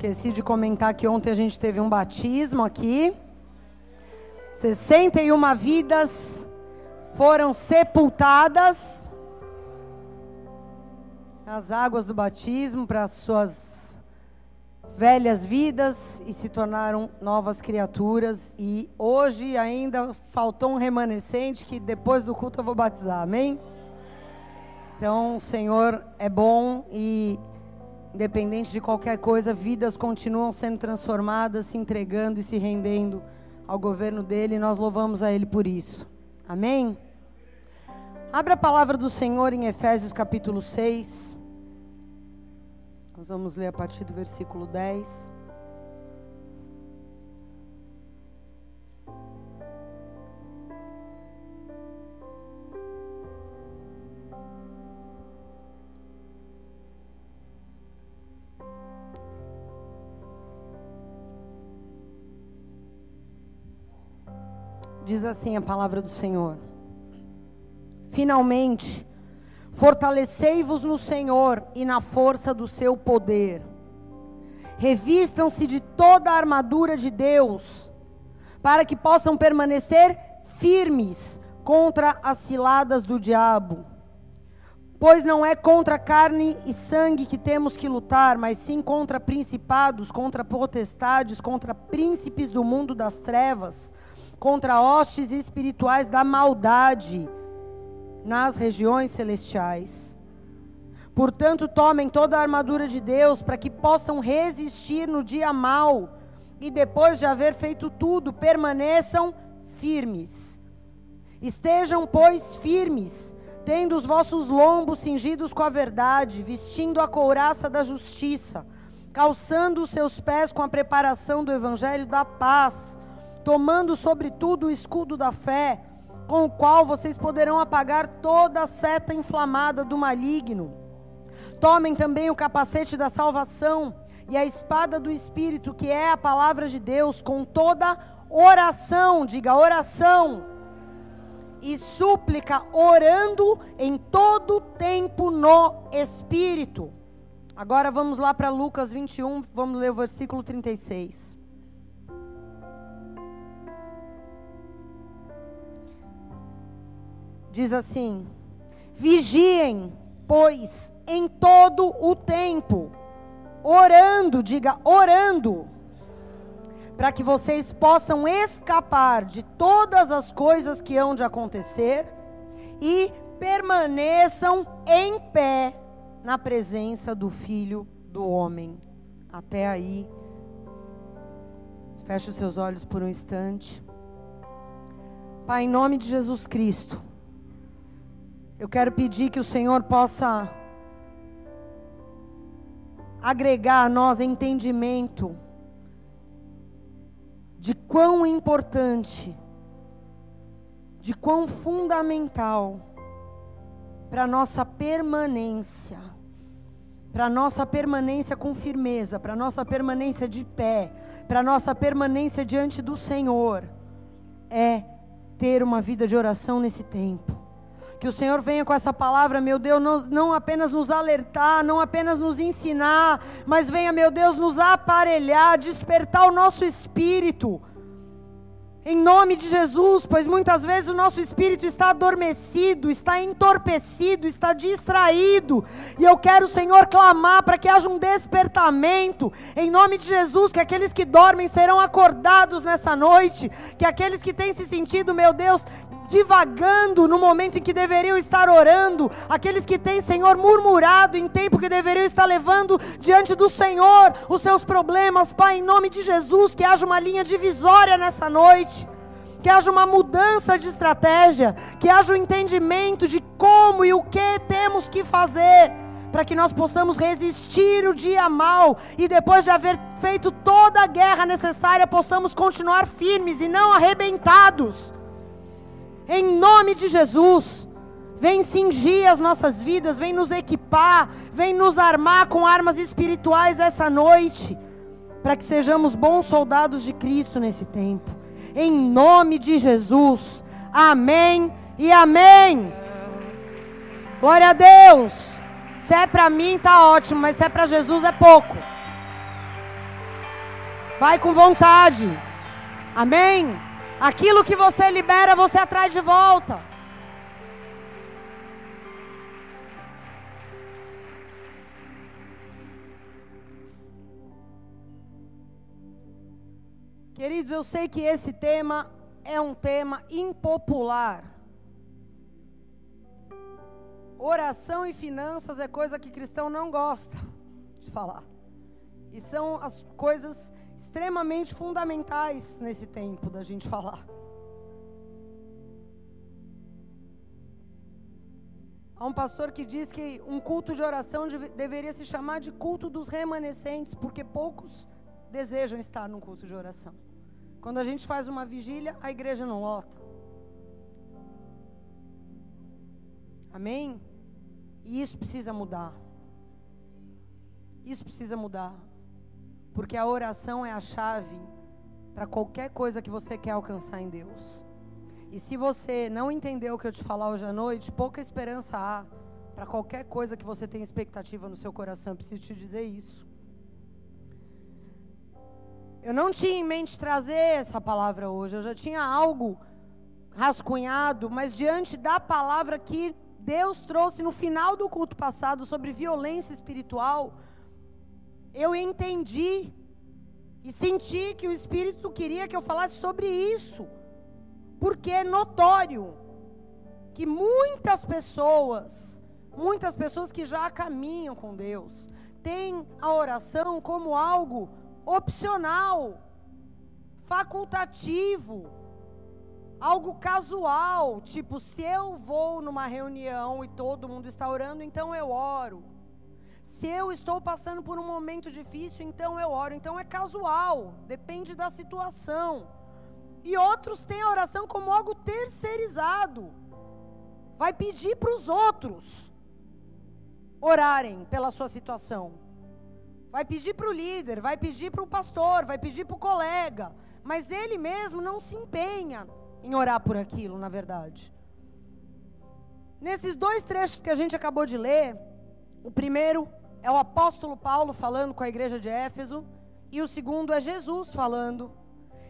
Esqueci de comentar que ontem a gente teve um batismo aqui. 61 vidas foram sepultadas nas águas do batismo para as suas velhas vidas e se tornaram novas criaturas. E hoje ainda faltou um remanescente que depois do culto eu vou batizar, amém? Então o Senhor é bom e independente de qualquer coisa, vidas continuam sendo transformadas, se entregando e se rendendo ao governo dele, e nós louvamos a ele por isso. Amém? Abra a palavra do Senhor em Efésios capítulo 6. Nós vamos ler a partir do versículo 10. Diz assim a palavra do Senhor: finalmente, fortalecei-vos no Senhor e na força do seu poder. Revistam-se de toda a armadura de Deus, para que possam permanecer firmes contra as ciladas do diabo. Pois não é contra carne e sangue que temos que lutar, mas sim contra principados, contra potestades, contra príncipes do mundo das trevas, contra hostes espirituais da maldade nas regiões celestiais. Portanto, tomem toda a armadura de Deus para que possam resistir no dia mau e depois de haver feito tudo, permaneçam firmes. Estejam, pois, firmes, tendo os vossos lombos cingidos com a verdade, vestindo a couraça da justiça, calçando os seus pés com a preparação do evangelho da paz, tomando sobretudo o escudo da fé, com o qual vocês poderão apagar toda a seta inflamada do maligno. Tomem também o capacete da salvação e a espada do Espírito, que é a palavra de Deus, com toda oração, diga oração, e súplica, orando em todo tempo no Espírito. Agora vamos lá para Lucas 21, vamos ler o versículo 36. Diz assim: vigiem, pois, em todo o tempo, orando, diga orando, para que vocês possam escapar de todas as coisas que hão de acontecer e permaneçam em pé na presença do Filho do Homem. Até aí. Feche os seus olhos por um instante. Pai, em nome de Jesus Cristo, eu quero pedir que o Senhor possa agregar a nós entendimento de quão importante, de quão fundamental para a nossa permanência com firmeza, para a nossa permanência de pé, para a nossa permanência diante do Senhor, é ter uma vida de oração nesse tempo. Que o Senhor venha com essa palavra, meu Deus, não apenas nos alertar, não apenas nos ensinar, mas venha, meu Deus, nos aparelhar, despertar o nosso espírito. Em nome de Jesus, pois muitas vezes o nosso espírito está adormecido, está entorpecido, está distraído. E eu quero, Senhor, clamar para que haja um despertamento. Em nome de Jesus, que aqueles que dormem serão acordados nessa noite. Que aqueles que têm se sentido, meu Deus, divagando no momento em que deveriam estar orando, aqueles que têm, Senhor, murmurado em tempo que deveriam estar levando diante do Senhor os seus problemas, Pai, em nome de Jesus, que haja uma linha divisória nessa noite, que haja uma mudança de estratégia, que haja um entendimento de como e o que temos que fazer, para que nós possamos resistir o dia mau, e depois de haver feito toda a guerra necessária, possamos continuar firmes e não arrebentados. Em nome de Jesus, vem cingir as nossas vidas, vem nos equipar, vem nos armar com armas espirituais essa noite, para que sejamos bons soldados de Cristo nesse tempo. Em nome de Jesus, amém e amém. Glória a Deus. Se é para mim, tá ótimo, mas se é para Jesus, é pouco. Vai com vontade. Amém? Aquilo que você libera, você atrai de volta. Queridos, eu sei que esse tema é um tema impopular. Oração e finanças é coisa que cristão não gosta de falar. E são as coisas extremamente fundamentais nesse tempo da gente falar. Há um pastor que diz que um culto de oração deveria se chamar de culto dos remanescentes, porque poucos desejam estar num culto de oração. Quando a gente faz uma vigília, a igreja não lota. Amém? E isso precisa mudar. Isso precisa mudar. Porque a oração é a chave para qualquer coisa que você quer alcançar em Deus. E se você não entendeu o que eu te falar hoje à noite, pouca esperança há para qualquer coisa que você tenha expectativa no seu coração. Eu preciso te dizer isso. Eu não tinha em mente trazer essa palavra hoje. Eu já tinha algo rascunhado, mas diante da palavra que Deus trouxe no final do culto passado sobre violência espiritual, eu entendi e senti que o Espírito queria que eu falasse sobre isso. Porque é notório que muitas pessoas que já caminham com Deus, têm a oração como algo opcional, facultativo, algo casual, tipo, se eu vou numa reunião e todo mundo está orando, então eu oro. Se eu estou passando por um momento difícil, então eu oro. Então é casual, depende da situação. E outros têm a oração como algo terceirizado. Vai pedir para os outros orarem pela sua situação. Vai pedir para o líder, vai pedir para o pastor, vai pedir para o colega. Mas ele mesmo não se empenha em orar por aquilo, na verdade. Nesses dois trechos que a gente acabou de ler, o primeiro é o apóstolo Paulo falando com a igreja de Éfeso, e o segundo é Jesus falando.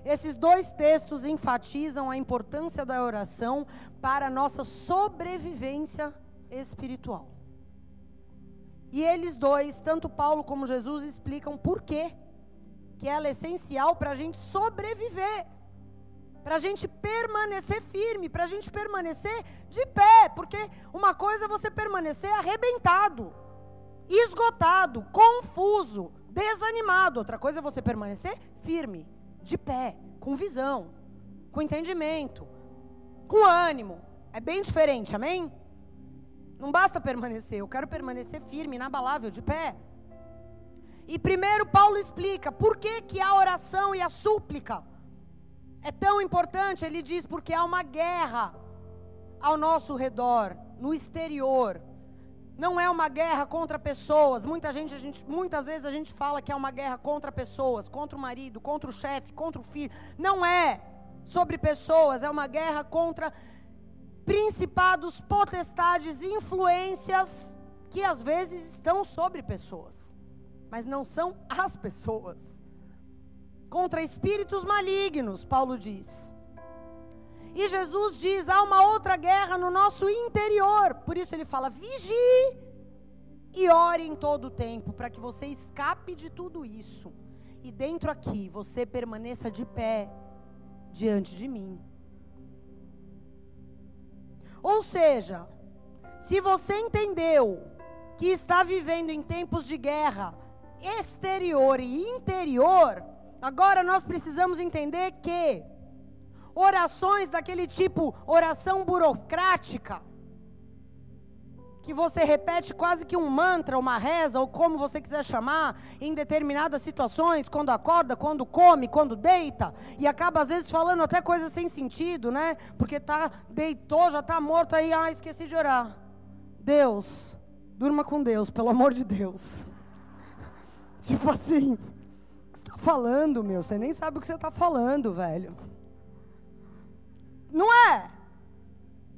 Esses dois textos enfatizam a importância da oração para a nossa sobrevivência espiritual. E eles dois, tanto Paulo como Jesus, explicam por quê que ela é essencial para a gente sobreviver, para a gente permanecer firme, para a gente permanecer de pé, porque uma coisa é você permanecer arrebentado, esgotado, confuso, desanimado, outra coisa é você permanecer firme, de pé, com visão, com entendimento, com ânimo. É bem diferente, amém? Não basta permanecer, eu quero permanecer firme, inabalável, de pé. E primeiro Paulo explica por que a oração e a súplica é tão importante. Ele diz porque há uma guerra ao nosso redor, no exterior. Não é uma guerra contra pessoas. Muitas vezes a gente fala que é uma guerra contra pessoas, contra o marido, contra o chefe, contra o filho. Não é sobre pessoas, é uma guerra contra principados, potestades, influências que às vezes estão sobre pessoas, mas não são as pessoas. Contra espíritos malignos, Paulo diz. E Jesus diz, há uma outra guerra no nosso interior. Por isso ele fala, vigie e ore em todo o tempo, para que você escape de tudo isso. E dentro aqui, você permaneça de pé diante de mim. Ou seja, se você entendeu que está vivendo em tempos de guerra exterior e interior, agora nós precisamos entender que orações daquele tipo, oração burocrática, que você repete quase que um mantra, uma reza, ou como você quiser chamar, em determinadas situações, quando acorda, quando come, quando deita, e acaba às vezes falando até coisas sem sentido, né? Porque deitou, já está morto, aí, esqueci de orar. Deus, durma com Deus, pelo amor de Deus. Tipo assim, o que você está falando, meu? Você nem sabe o que você está falando, velho. Não é?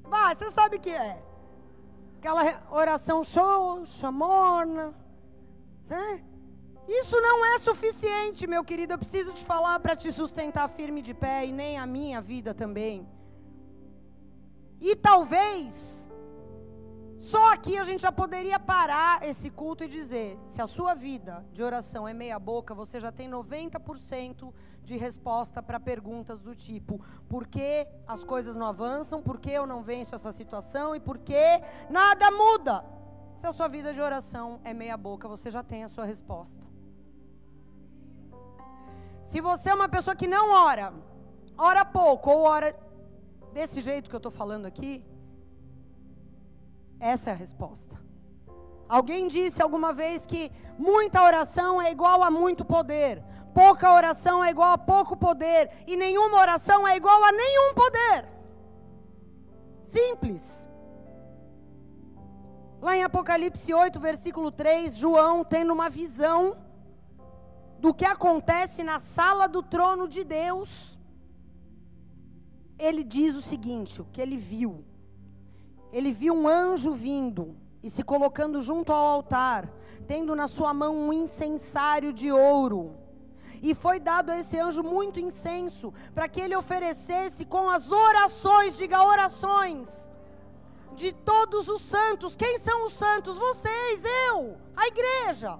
Vai, você sabe o que é. Aquela oração xoxa, morna, né? Isso não é suficiente, meu querido. Eu preciso te falar para te sustentar firme de pé, e nem a minha vida também. E talvez, só aqui a gente já poderia parar esse culto e dizer: se a sua vida de oração é meia boca, você já tem 90% de resposta para perguntas do tipo: por que as coisas não avançam? Por que eu não venço essa situação? E por que nada muda? Se a sua vida de oração é meia boca, você já tem a sua resposta. Se você é uma pessoa que não ora, ora pouco ou ora desse jeito que eu estou falando aqui, essa é a resposta. Alguém disse alguma vez que muita oração é igual a muito poder, pouca oração é igual a pouco poder, e nenhuma oração é igual a nenhum poder. Simples. Lá em Apocalipse 8, versículo 3, João tendo uma visão do que acontece na sala do trono de Deus, ele diz o seguinte, o que ele viu. Ele viu um anjo vindo e se colocando junto ao altar, tendo na sua mão um incensário de ouro. E foi dado a esse anjo muito incenso, para que ele oferecesse com as orações, diga orações, de todos os santos. Quem são os santos? Vocês, eu, a igreja.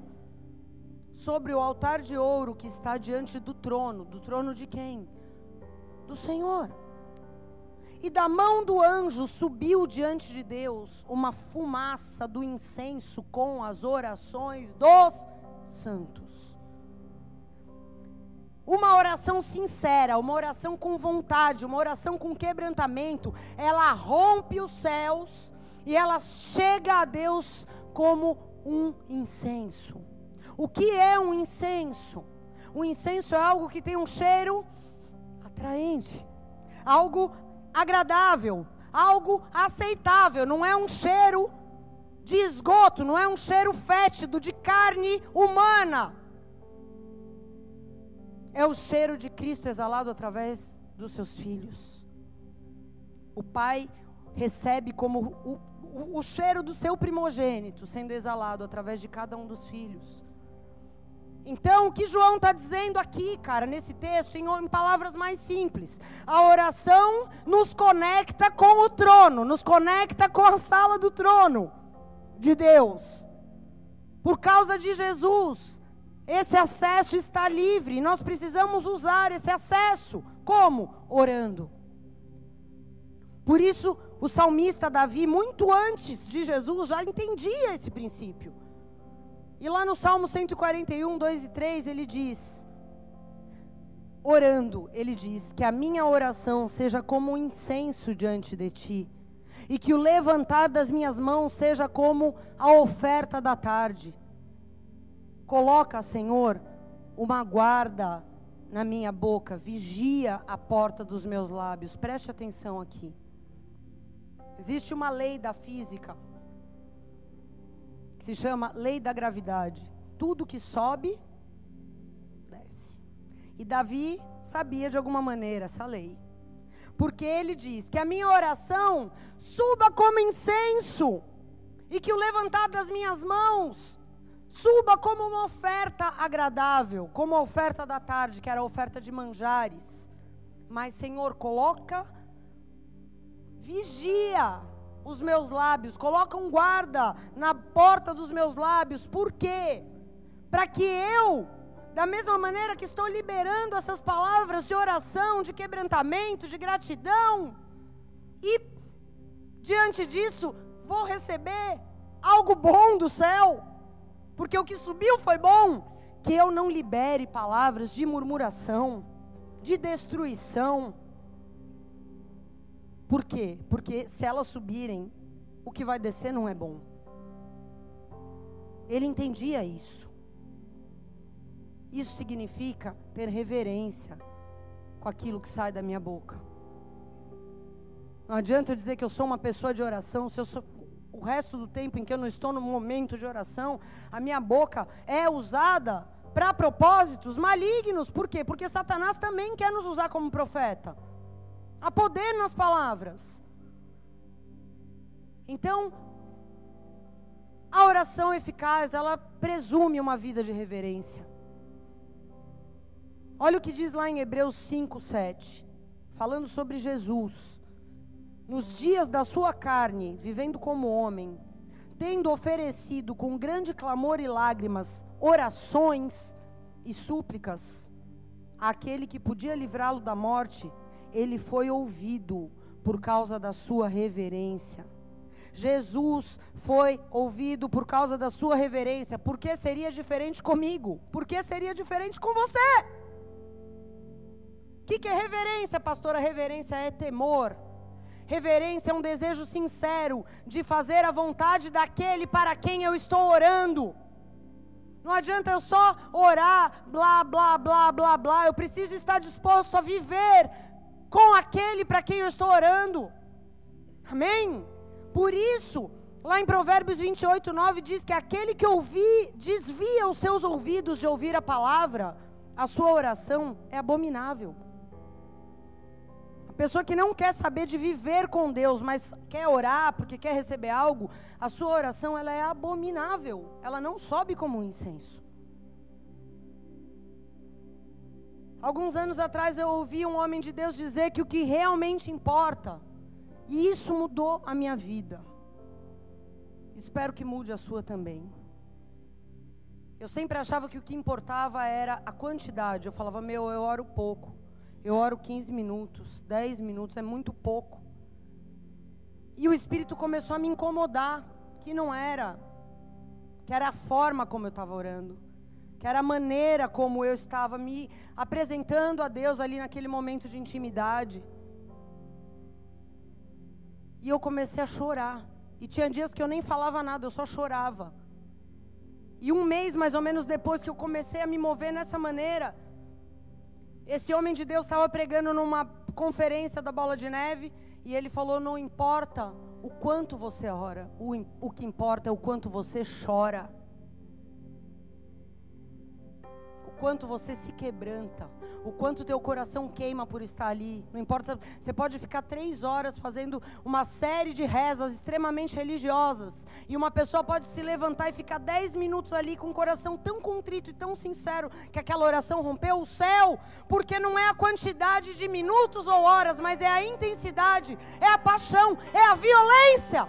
Sobre o altar de ouro que está diante do trono de quem? Do Senhor. E da mão do anjo subiu diante de Deus uma fumaça do incenso com as orações dos santos. Uma oração sincera, uma oração com vontade, uma oração com quebrantamento, ela rompe os céus e ela chega a Deus como um incenso. O que é um incenso? O incenso é algo que tem um cheiro atraente, algo agradável, algo aceitável. Não é um cheiro de esgoto, não é um cheiro fétido de carne humana. É o cheiro de Cristo exalado através dos seus filhos. O Pai recebe como o cheiro do seu primogênito sendo exalado através de cada um dos filhos. Então, o que João está dizendo aqui, cara, nesse texto, em palavras mais simples: a oração nos conecta com o trono, nos conecta com a sala do trono de Deus. Por causa de Jesus, esse acesso está livre, e nós precisamos usar esse acesso. Como? Orando. Por isso, o salmista Davi, muito antes de Jesus, já entendia esse princípio. E lá no Salmo 141, 2 e 3, ele diz, orando, ele diz, que a minha oração seja como um incenso diante de ti, e que o levantar das minhas mãos seja como a oferta da tarde. Coloca, Senhor, uma guarda na minha boca, vigia a porta dos meus lábios. Preste atenção aqui. Existe uma lei da física, que se chama lei da gravidade. Tudo que sobe, desce. E Davi sabia de alguma maneira essa lei. Porque ele diz que a minha oração suba como incenso, e que o levantar das minhas mãos suba como uma oferta agradável, como a oferta da tarde, que era a oferta de manjares. Mas, Senhor, vigia os meus lábios, coloca um guarda na porta dos meus lábios. Por quê? Para que eu, da mesma maneira que estou liberando essas palavras de oração, de quebrantamento, de gratidão, e diante disso vou receber algo bom do céu, porque o que subiu foi bom, que eu não libere palavras de murmuração, de destruição. Por quê? Porque se elas subirem, o que vai descer não é bom. Ele entendia isso. Isso significa ter reverência com aquilo que sai da minha boca. Não adianta eu dizer que eu sou uma pessoa de oração, se eu sou, o resto do tempo em que eu não estou no momento de oração, a minha boca é usada para propósitos malignos. Por quê? Porque Satanás também quer nos usar como profeta. Há poder nas palavras. Então, a oração eficaz, ela presume uma vida de reverência. Olha o que diz lá em Hebreus 5:7, falando sobre Jesus. Nos dias da sua carne, vivendo como homem, tendo oferecido com grande clamor e lágrimas, orações e súplicas, àquele que podia livrá-lo da morte, ele foi ouvido por causa da sua reverência. Jesus foi ouvido por causa da sua reverência. Por que seria diferente comigo? Por que seria diferente com você? O que é reverência, pastora? Reverência é temor. Reverência é um desejo sincero de fazer a vontade daquele para quem eu estou orando. Não adianta eu só orar, blá, blá, blá, blá, blá. Eu preciso estar disposto a viver com aquele para quem eu estou orando. Amém? Por isso, lá em Provérbios 28:9 diz que aquele que desvia os seus ouvidos de ouvir a palavra, a sua oração é abominável. A pessoa que não quer saber de viver com Deus, mas quer orar porque quer receber algo, a sua oração ela é abominável. Ela não sobe como um incenso. Alguns anos atrás eu ouvi um homem de Deus dizer que o que realmente importa, e isso mudou a minha vida. Espero que mude a sua também. Eu sempre achava que o que importava era a quantidade. Eu falava, eu oro pouco. Eu oro 15 minutos, 10 minutos, é muito pouco. E o Espírito começou a me incomodar, que não era, que era a forma como eu estava orando, que era a maneira como eu estava me apresentando a Deus ali naquele momento de intimidade. E eu comecei a chorar. E tinha dias que eu nem falava nada, eu só chorava. E um mês mais ou menos depois que eu comecei a me mover nessa maneira, esse homem de Deus estava pregando numa conferência da Bola de Neve. E ele falou, não importa o quanto você ora, o que importa é o quanto você chora. O quanto você se quebranta, o quanto teu coração queima por estar ali. Não importa, você pode ficar 3 horas fazendo uma série de rezas extremamente religiosas, e uma pessoa pode se levantar e ficar 10 minutos ali com o coração tão contrito e tão sincero, que aquela oração rompeu o céu, porque não é a quantidade de minutos ou horas, mas é a intensidade, é a paixão, é a violência.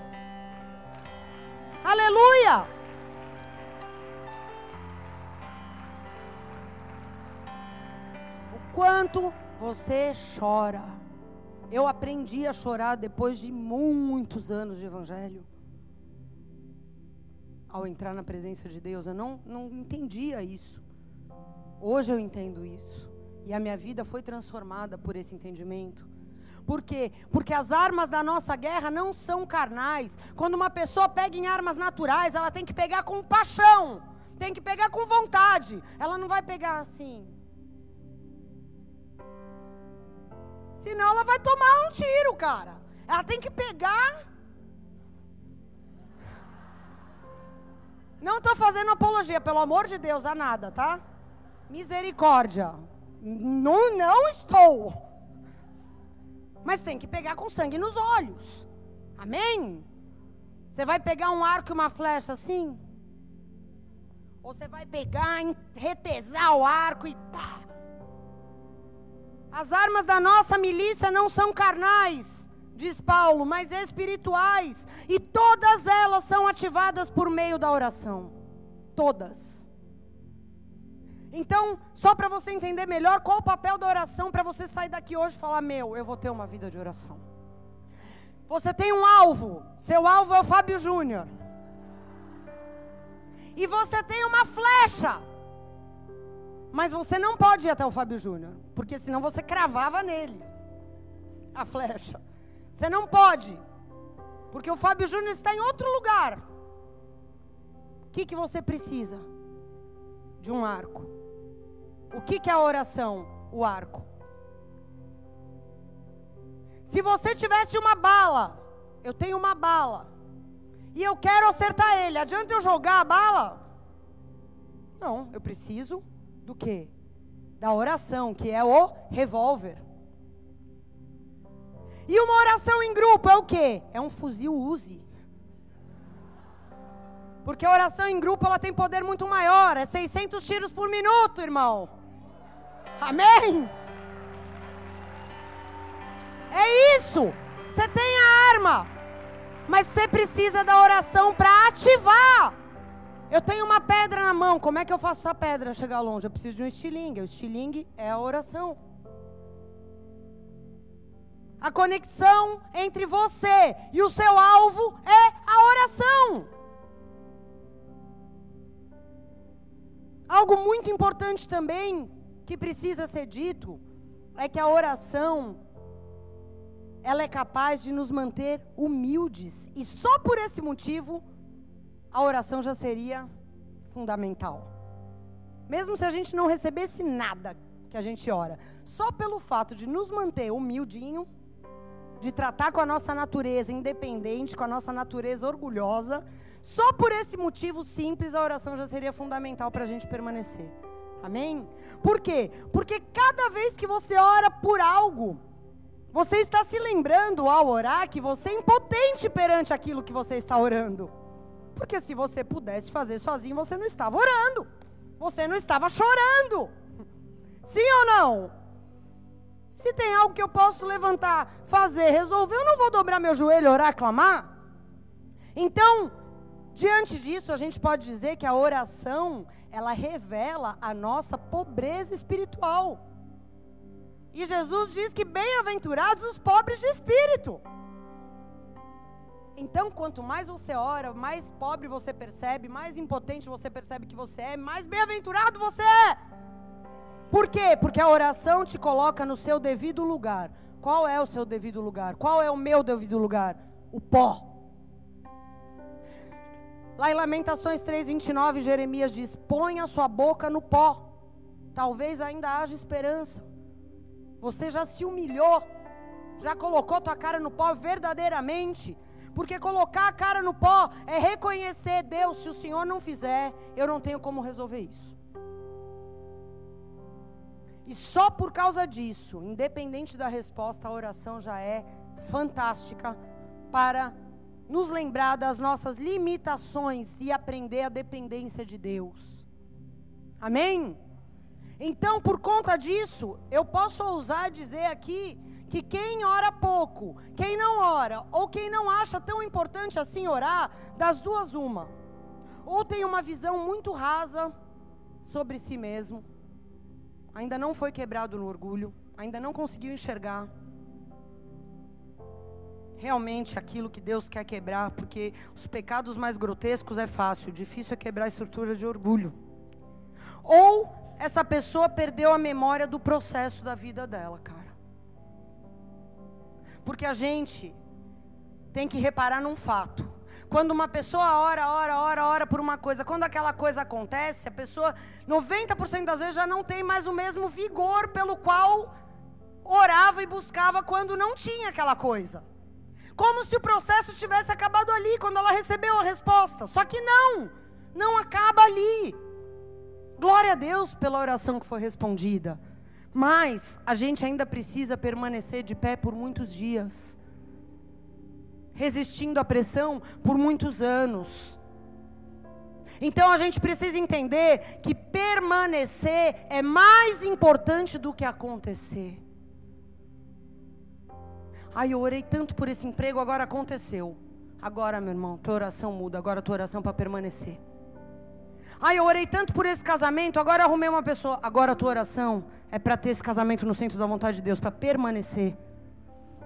Aleluia! Quanto você chora. Eu aprendi a chorar depois de muitos anos de evangelho. Ao entrar na presença de Deus, eu não entendia isso. Hoje eu entendo isso. E a minha vida foi transformada por esse entendimento. Por quê? Porque as armas da nossa guerra não são carnais. Quando uma pessoa pega em armas naturais, ela tem que pegar com paixão. Tem que pegar com vontade. Ela não vai pegar assim. Senão ela vai tomar um tiro, cara. Ela tem que pegar. Não estou fazendo apologia, pelo amor de Deus, a nada, tá? Misericórdia. Não estou. Mas tem que pegar com sangue nos olhos. Amém? Você vai pegar um arco e uma flecha assim? Ou você vai pegar, retesar o arco e pá. As armas da nossa milícia não são carnais, diz Paulo, mas espirituais. E todas elas são ativadas por meio da oração. Todas. Então, só para você entender melhor qual o papel da oração, para você sair daqui hoje e falar, eu vou ter uma vida de oração. Você tem um alvo, seu alvo é o Fábio Júnior. E você tem uma flecha. Mas você não pode ir até o Fábio Júnior, porque senão você cravava nele a flecha. Você não pode, porque o Fábio Júnior está em outro lugar. O que você precisa? De um arco. O que é a oração? O arco. Se você tivesse uma bala, eu tenho uma bala, e eu quero acertar ele, adianta eu jogar a bala? Não, eu preciso do quê? Da oração, que é o revólver. E uma oração em grupo é o quê? É um fuzil Uzi. Porque a oração em grupo, ela tem poder muito maior. É 600 tiros por minuto, irmão. Amém? É isso. Você tem a arma, mas você precisa da oração para ativar. Eu tenho uma pedra na mão. Como é que eu faço essa pedra chegar longe? Eu preciso de um estilingue. O estilingue é a oração. A conexão entre você e o seu alvo é a oração. Algo muito importante também que precisa ser dito é que a oração, ela é capaz de nos manter humildes. E só por esse motivo, a oração já seria fundamental. Mesmo se a gente não recebesse nada que a gente ora, só pelo fato de nos manter humildinho, de tratar com a nossa natureza independente, com a nossa natureza orgulhosa, só por esse motivo simples, a oração já seria fundamental para a gente permanecer. Amém? Por quê? Porque cada vez que você ora por algo, você está se lembrando ao orar que você é impotente perante aquilo que você está orando. Porque se você pudesse fazer sozinho, você não estava orando. Você não estava chorando. Sim ou não? Se tem algo que eu posso levantar, fazer, resolver, eu não vou dobrar meu joelho, orar, clamar. Então, diante disso, a gente pode dizer que a oração, ela revela a nossa pobreza espiritual. E Jesus diz que bem-aventurados os pobres de espírito. Então, quanto mais você ora, mais pobre você percebe, mais impotente você percebe que você é, mais bem-aventurado você é. Por quê? Porque a oração te coloca no seu devido lugar. Qual é o seu devido lugar? Qual é o meu devido lugar? O pó. Lá em Lamentações 3:29, Jeremias diz: põe a sua boca no pó. Talvez ainda haja esperança. Você já se humilhou, já colocou tua cara no pó verdadeiramente. Porque colocar a cara no pó é reconhecer: Deus, se o Senhor não fizer, eu não tenho como resolver isso. E só por causa disso, independente da resposta, a oração já é fantástica para nos lembrar das nossas limitações e aprender a dependência de Deus. Amém? Então, por conta disso, eu posso ousar dizer aqui que quem ora pouco, quem não ora, ou quem não acha tão importante assim orar, das duas uma. Ou tem uma visão muito rasa sobre si mesmo, ainda não foi quebrado no orgulho, ainda não conseguiu enxergar realmente aquilo que Deus quer quebrar, porque os pecados mais grotescos é fácil, difícil é quebrar a estrutura de orgulho. Ou essa pessoa perdeu a memória do processo da vida dela, cara. Porque a gente tem que reparar num fato. Quando uma pessoa ora por uma coisa, quando aquela coisa acontece, a pessoa, 90% das vezes, já não tem mais o mesmo vigor pelo qual orava e buscava quando não tinha aquela coisa. Como se o processo tivesse acabado ali, quando ela recebeu a resposta. Só que não acaba ali. Glória a Deus pela oração que foi respondida. Mas a gente ainda precisa permanecer de pé por muitos dias, resistindo à pressão por muitos anos. Então a gente precisa entender que permanecer é mais importante do que acontecer. Ai, eu orei tanto por esse emprego, agora aconteceu. Agora, meu irmão, tua oração muda, agora tua oração para permanecer. Ai, eu orei tanto por esse casamento, agora arrumei uma pessoa. Agora a tua oração é para ter esse casamento no centro da vontade de Deus, para permanecer.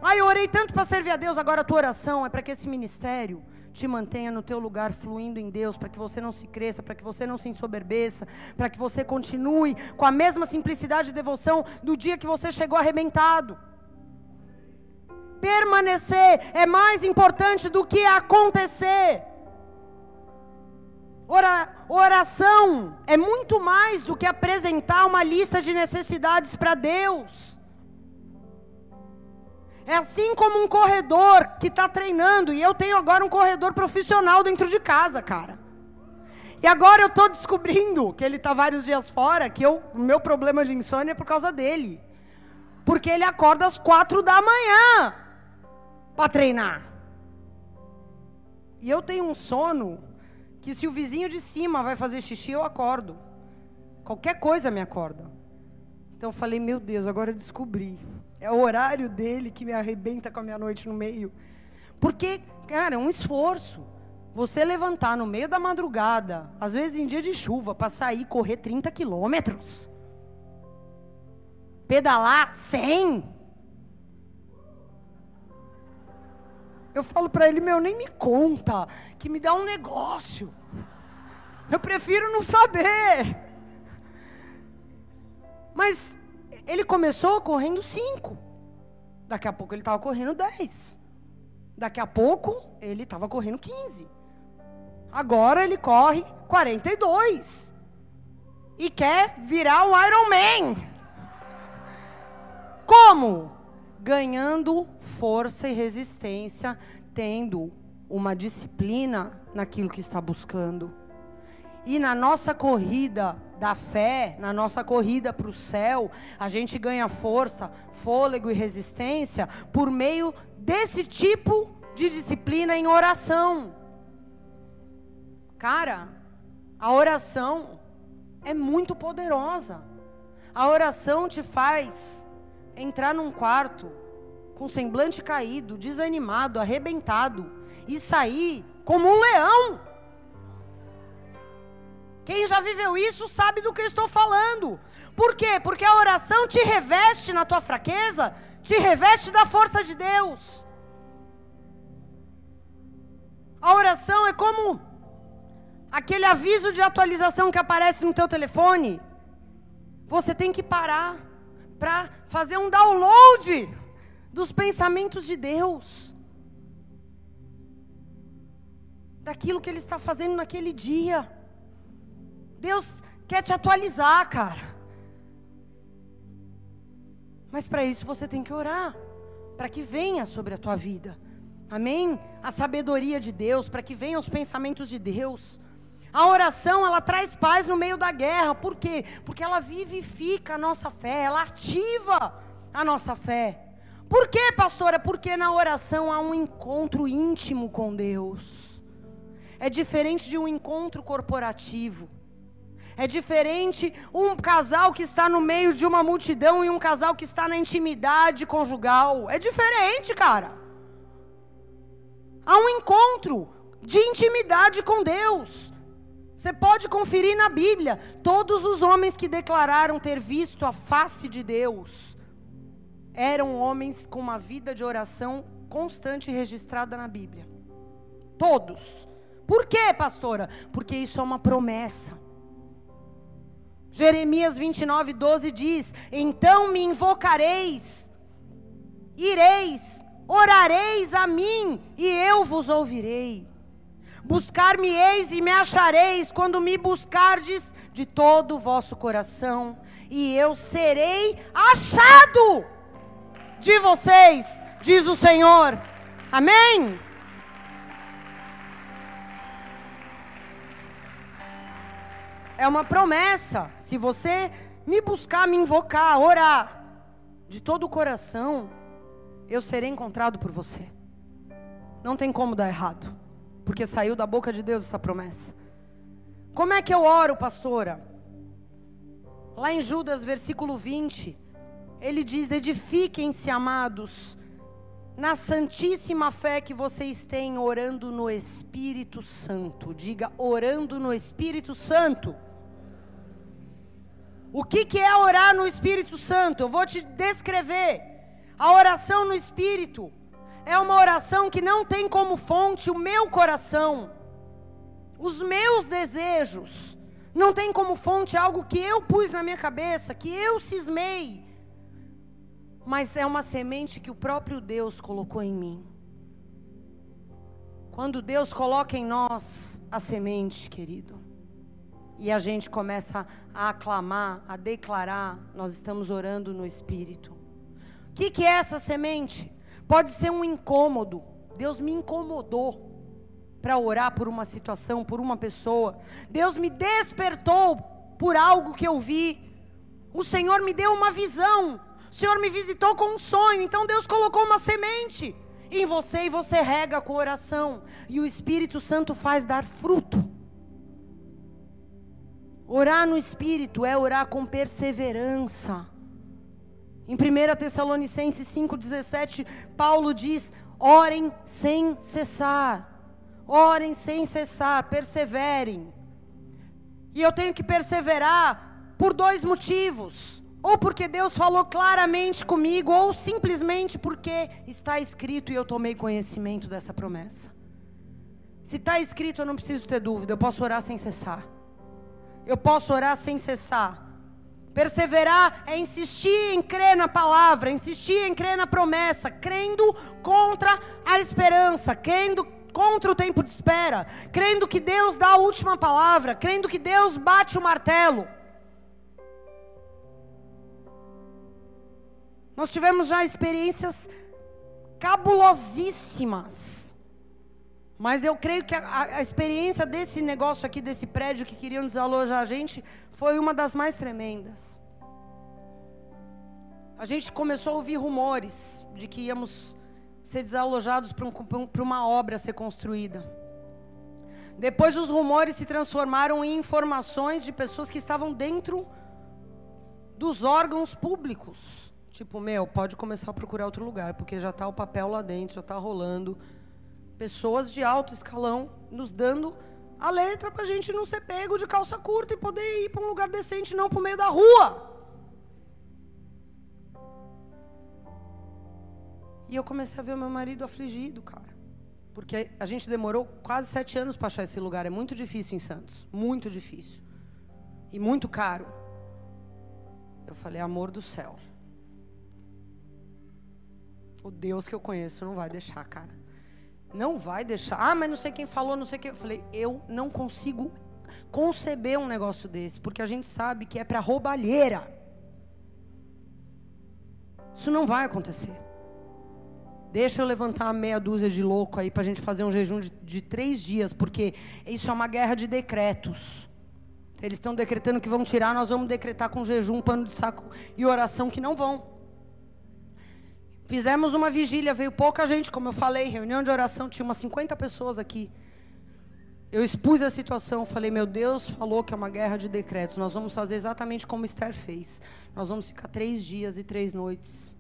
Ai, eu orei tanto para servir a Deus, agora a tua oração é para que esse ministério te mantenha no teu lugar, fluindo em Deus, para que você não se cresça, para que você não se ensoberbeça, para que você continue com a mesma simplicidade e devoção do dia que você chegou arrebentado. Permanecer é mais importante do que acontecer. Oração é muito mais do que apresentar uma lista de necessidades para Deus. É assim como um corredor que está treinando, e eu tenho agora um corredor profissional dentro de casa, cara. E agora eu estou descobrindo que ele está vários dias fora, que o meu problema de insônia é por causa dele. Porque ele acorda às 4 da manhã para treinar. E eu tenho um sono que se o vizinho de cima vai fazer xixi, eu acordo. Qualquer coisa me acorda. Então eu falei, meu Deus, agora eu descobri. É o horário dele que me arrebenta com a minha noite no meio. Porque, cara, é um esforço. Você levantar no meio da madrugada, às vezes em dia de chuva, para sair correr 30 quilômetros. Pedalar 100. Eu falo para ele, meu, nem me conta, que me dá um negócio. Eu prefiro não saber. Mas ele começou correndo 5. Daqui a pouco ele estava correndo 10. Daqui a pouco ele estava correndo 15. Agora ele corre 42. E quer virar o Iron Man. Como? Ganhando força e resistência, tendo uma disciplina naquilo que está buscando. E na nossa corrida da fé, na nossa corrida para o céu, a gente ganha força, fôlego e resistência por meio desse tipo de disciplina em oração. Cara, a oração é muito poderosa. A oração te faz entrar num quarto com semblante caído, desanimado, arrebentado e sair como um leão. Quem já viveu isso sabe do que eu estou falando. Por quê? Porque a oração te reveste na tua fraqueza, te reveste da força de Deus. A oração é como aquele aviso de atualização que aparece no teu telefone. Você tem que parar para fazer um download dos pensamentos de Deus, daquilo que Ele está fazendo naquele dia. Deus quer te atualizar, cara. Mas para isso você tem que orar, para que venha sobre a tua vida, amém? A sabedoria de Deus, para que venham os pensamentos de Deus. A oração, ela traz paz no meio da guerra. Por quê? Porque ela vivifica a nossa fé, ela ativa a nossa fé. Por quê, pastora? Porque na oração há um encontro íntimo com Deus. É diferente de um encontro corporativo. É diferente um casal que está no meio de uma multidão e um casal que está na intimidade conjugal. É diferente, cara. Há um encontro de intimidade com Deus. Você pode conferir na Bíblia. Todos os homens que declararam ter visto a face de Deus eram homens com uma vida de oração constante e registrada na Bíblia. Todos. Por quê, pastora? Porque isso é uma promessa. Jeremias 29:12 diz: então me invocareis, ireis, orareis a mim e eu vos ouvirei. Buscar-me-eis e me achareis quando me buscardes de todo o vosso coração, e eu serei achado de vocês, diz o Senhor. Amém? É uma promessa. Se você me buscar, me invocar, orar de todo o coração, eu serei encontrado por você. Não tem como dar errado, porque saiu da boca de Deus essa promessa. Como é que eu oro, pastora? Lá em Judas, versículo 20, ele diz: edifiquem-se, amados, na santíssima fé que vocês têm, orando no Espírito Santo. Diga, orando no Espírito Santo. O que é orar no Espírito Santo? Eu vou te descrever. A oração no Espírito é uma oração que não tem como fonte o meu coração, os meus desejos. Não tem como fonte algo que eu pus na minha cabeça, que eu cismei. Mas é uma semente que o próprio Deus colocou em mim. Quando Deus coloca em nós a semente, querido, e a gente começa a aclamar, a declarar, nós estamos orando no Espírito. O que é essa semente? Pode ser um incômodo. Deus me incomodou para orar por uma situação, por uma pessoa. Deus me despertou por algo que eu vi. O Senhor me deu uma visão. O Senhor me visitou com um sonho. Então Deus colocou uma semente em você e você rega com oração. E o Espírito Santo faz dar fruto. Orar no Espírito é orar com perseverança. Em 1 Tessalonicenses 5,17, Paulo diz: orem sem cessar. Orem sem cessar, perseverem. E eu tenho que perseverar por 2 motivos. Ou porque Deus falou claramente comigo, ou simplesmente porque está escrito e eu tomei conhecimento dessa promessa. Se está escrito, eu não preciso ter dúvida, eu posso orar sem cessar. Eu posso orar sem cessar. Perseverar é insistir em crer na palavra, insistir em crer na promessa, crendo contra a esperança, crendo contra o tempo de espera, crendo que Deus dá a última palavra, crendo que Deus bate o martelo. Nós tivemos já experiências cabulosíssimas, mas eu creio que a experiência desse negócio aqui, desse prédio que queriam desalojar a gente, foi uma das mais tremendas. A gente começou a ouvir rumores de que íamos ser desalojados para uma obra ser construída. Depois os rumores se transformaram em informações de pessoas que estavam dentro dos órgãos públicos. Tipo, pode começar a procurar outro lugar, porque já está o papel lá dentro, já está rolando. Pessoas de alto escalão nos dando a letra para a gente não ser pego de calça curta e poder ir para um lugar decente, não para o meio da rua. E eu comecei a ver o meu marido afligido, cara. Porque a gente demorou quase 7 anos para achar esse lugar. É muito difícil em Santos. Muito difícil. E muito caro. Eu falei, amor do céu. O Deus que eu conheço não vai deixar, cara. Não vai deixar. Ah, mas não sei quem falou, não sei quem. Eu falei, eu não consigo conceber um negócio desse. Porque a gente sabe que é para roubalheira. Isso não vai acontecer. Deixa eu levantar uma meia dúzia de louco aí para a gente fazer um jejum de 3 dias, porque isso é uma guerra de decretos. Eles estão decretando que vão tirar, nós vamos decretar com jejum, pano de saco e oração que não vão. Fizemos uma vigília, veio pouca gente, como eu falei, reunião de oração, tinha umas 50 pessoas aqui. Eu expus a situação, falei, meu Deus falou que é uma guerra de decretos, nós vamos fazer exatamente como Esther fez. Nós vamos ficar 3 dias e 3 noites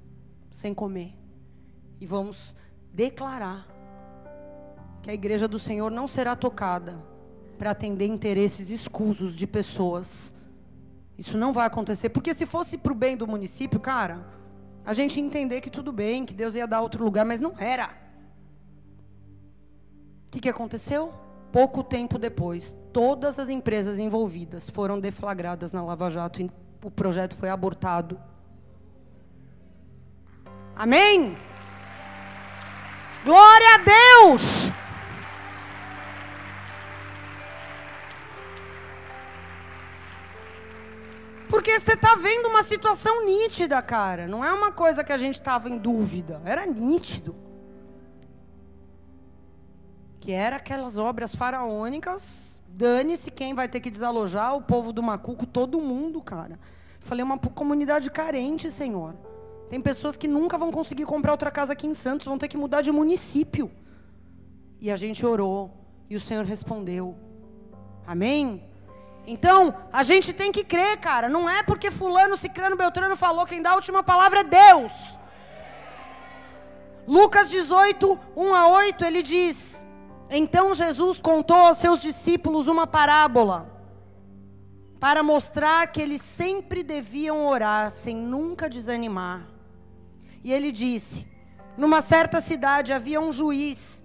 sem comer. E vamos declarar que a igreja do Senhor não será tocada para atender interesses escusos de pessoas. Isso não vai acontecer. Porque se fosse para o bem do município, cara, a gente ia entender que tudo bem, que Deus ia dar outro lugar, mas não era. O que aconteceu? Pouco tempo depois, todas as empresas envolvidas foram deflagradas na Lava Jato e o projeto foi abortado. Amém? Glória a Deus! Porque você está vendo uma situação nítida, cara. Não é uma coisa que a gente estava em dúvida. Era nítido. Que era aquelas obras faraônicas. Dane-se quem vai ter que desalojar, o povo do Macuco, todo mundo, cara. Falei, uma comunidade carente, Senhor. Tem pessoas que nunca vão conseguir comprar outra casa aqui em Santos, vão ter que mudar de município. E a gente orou, e o Senhor respondeu. Amém? Então, a gente tem que crer, cara. Não é porque fulano, cicrano, beltrano falou, quem dá a última palavra é Deus. Lucas 18, 1-8, ele diz: então Jesus contou aos seus discípulos uma parábola, para mostrar que eles sempre deviam orar, sem nunca desanimar. E ele disse: numa certa cidade havia um juiz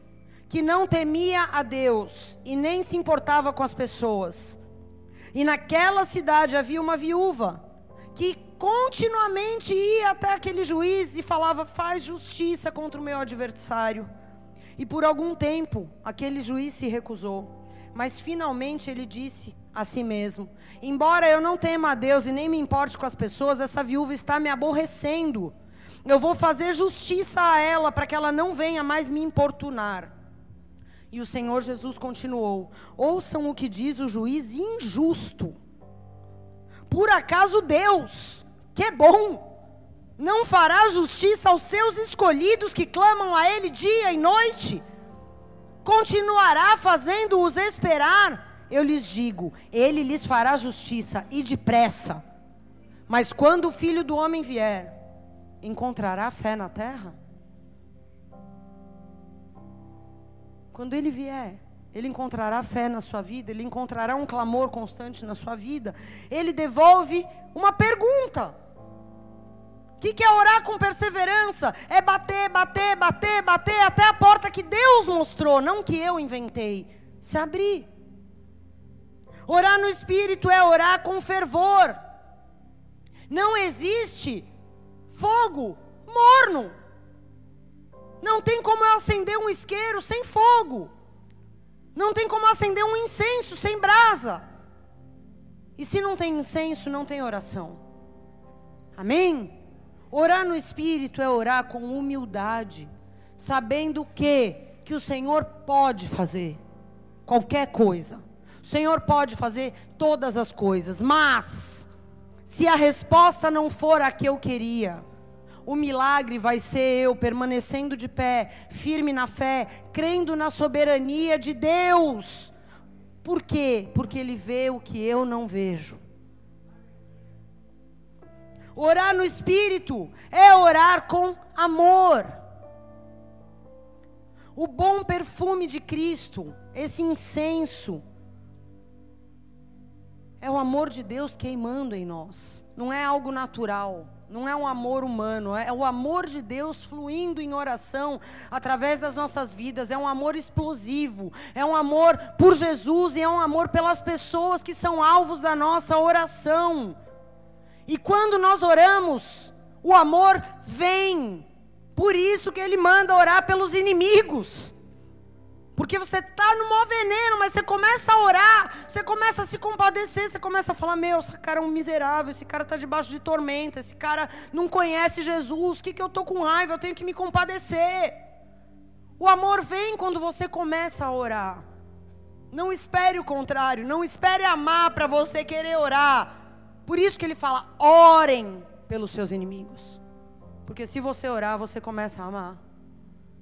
que não temia a Deus e nem se importava com as pessoas. E naquela cidade havia uma viúva que continuamente ia até aquele juiz e falava: faz justiça contra o meu adversário. E por algum tempo aquele juiz se recusou, mas finalmente ele disse a si mesmo: embora eu não tema a Deus e nem me importe com as pessoas, essa viúva está me aborrecendo. Eu vou fazer justiça a ela para que ela não venha mais me importunar. E o Senhor Jesus continuou: ouçam o que diz o juiz injusto. Por acaso Deus, que é bom, não fará justiça aos seus escolhidos que clamam a Ele dia e noite? Continuará fazendo-os esperar eu lhes digo, ele lhes fará justiça e depressa. Mas quando o Filho do Homem vier, encontrará fé na terra? Quando ele vier, ele encontrará fé na sua vida, ele encontrará um clamor constante na sua vida. Ele devolve uma pergunta. O que é orar com perseverança? É bater, bater, bater, bater, até a porta que Deus mostrou, não que eu inventei, se abrir. Orar no Espírito é orar com fervor. Não existe fogo morno. Não tem como eu acender um isqueiro sem fogo. Não tem como acender um incenso sem brasa. E se não tem incenso, não tem oração. Amém? Orar no Espírito é orar com humildade, sabendo que o Senhor pode fazer qualquer coisa. O Senhor pode fazer todas as coisas, mas se a resposta não for a que eu queria, o milagre vai ser eu permanecendo de pé, firme na fé, crendo na soberania de Deus. Por quê? Porque Ele vê o que eu não vejo. Orar no Espírito é orar com amor. O bom perfume de Cristo, esse incenso, é o amor de Deus queimando em nós. Não é algo natural. Não é um amor humano, é o amor de Deus fluindo em oração através das nossas vidas. É um amor explosivo, é um amor por Jesus e é um amor pelas pessoas que são alvos da nossa oração. E quando nós oramos, o amor vem. Por isso que Ele manda orar pelos inimigos. Porque você está no maior veneno, mas você começa a orar, você começa a se compadecer, você começa a falar, meu, esse cara é um miserável, esse cara está debaixo de tormenta, esse cara não conhece Jesus, o que eu estou com raiva, eu tenho que me compadecer. O amor vem quando você começa a orar. Não espere o contrário, não espere amar para você querer orar. Por isso que Ele fala, orem pelos seus inimigos. Porque se você orar, você começa a amar.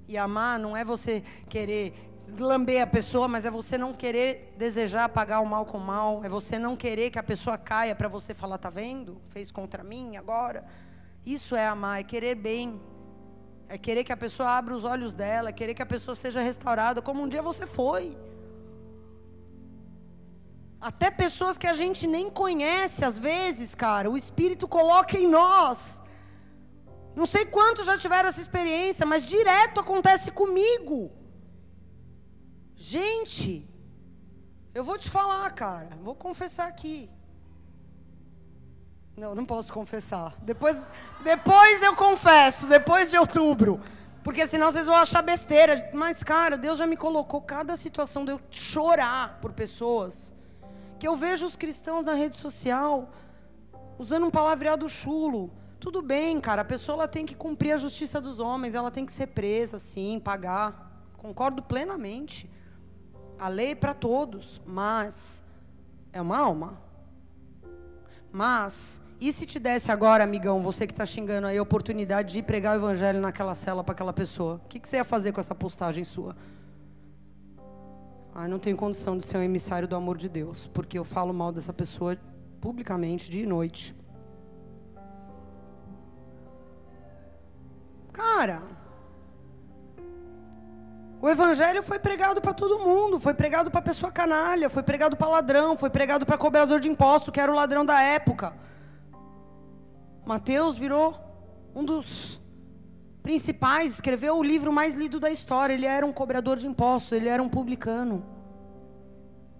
E amar não é você querer lamber a pessoa, mas é você não querer desejar pagar o mal com o mal. É você não querer que a pessoa caia para você falar, tá vendo? Fez contra mim agora. Isso é amar, é querer bem. É querer que a pessoa abra os olhos dela, é querer que a pessoa seja restaurada, como um dia você foi. Até pessoas que a gente nem conhece, às vezes, cara, o Espírito coloca em nós. Não sei quantos já tiveram essa experiência, mas direto acontece comigo. Gente, eu vou te falar, cara, vou confessar aqui. Não posso confessar. Depois eu confesso, depois de outubro. Porque senão vocês vão achar besteira. Mas, cara, Deus já me colocou cada situação de eu chorar por pessoas. Que eu vejo os cristãos na rede social usando um palavreado chulo. Tudo bem, cara, a pessoa ela tem que cumprir a justiça dos homens, ela tem que ser presa, sim, pagar. Concordo plenamente. A lei é para todos, mas é uma alma. Mas, e se te desse agora, amigão, você que está xingando aí, a oportunidade de ir pregar o evangelho naquela cela para aquela pessoa? O que você ia fazer com essa postagem sua? Não tenho condição de ser um emissário do amor de Deus, porque eu falo mal dessa pessoa publicamente, dia e noite. Cara, o evangelho foi pregado para todo mundo, foi pregado para pessoa canalha, foi pregado para ladrão, foi pregado para cobrador de imposto, que era o ladrão da época. Mateus virou um dos principais, escreveu o livro mais lido da história. Ele era um cobrador de impostos, ele era um publicano.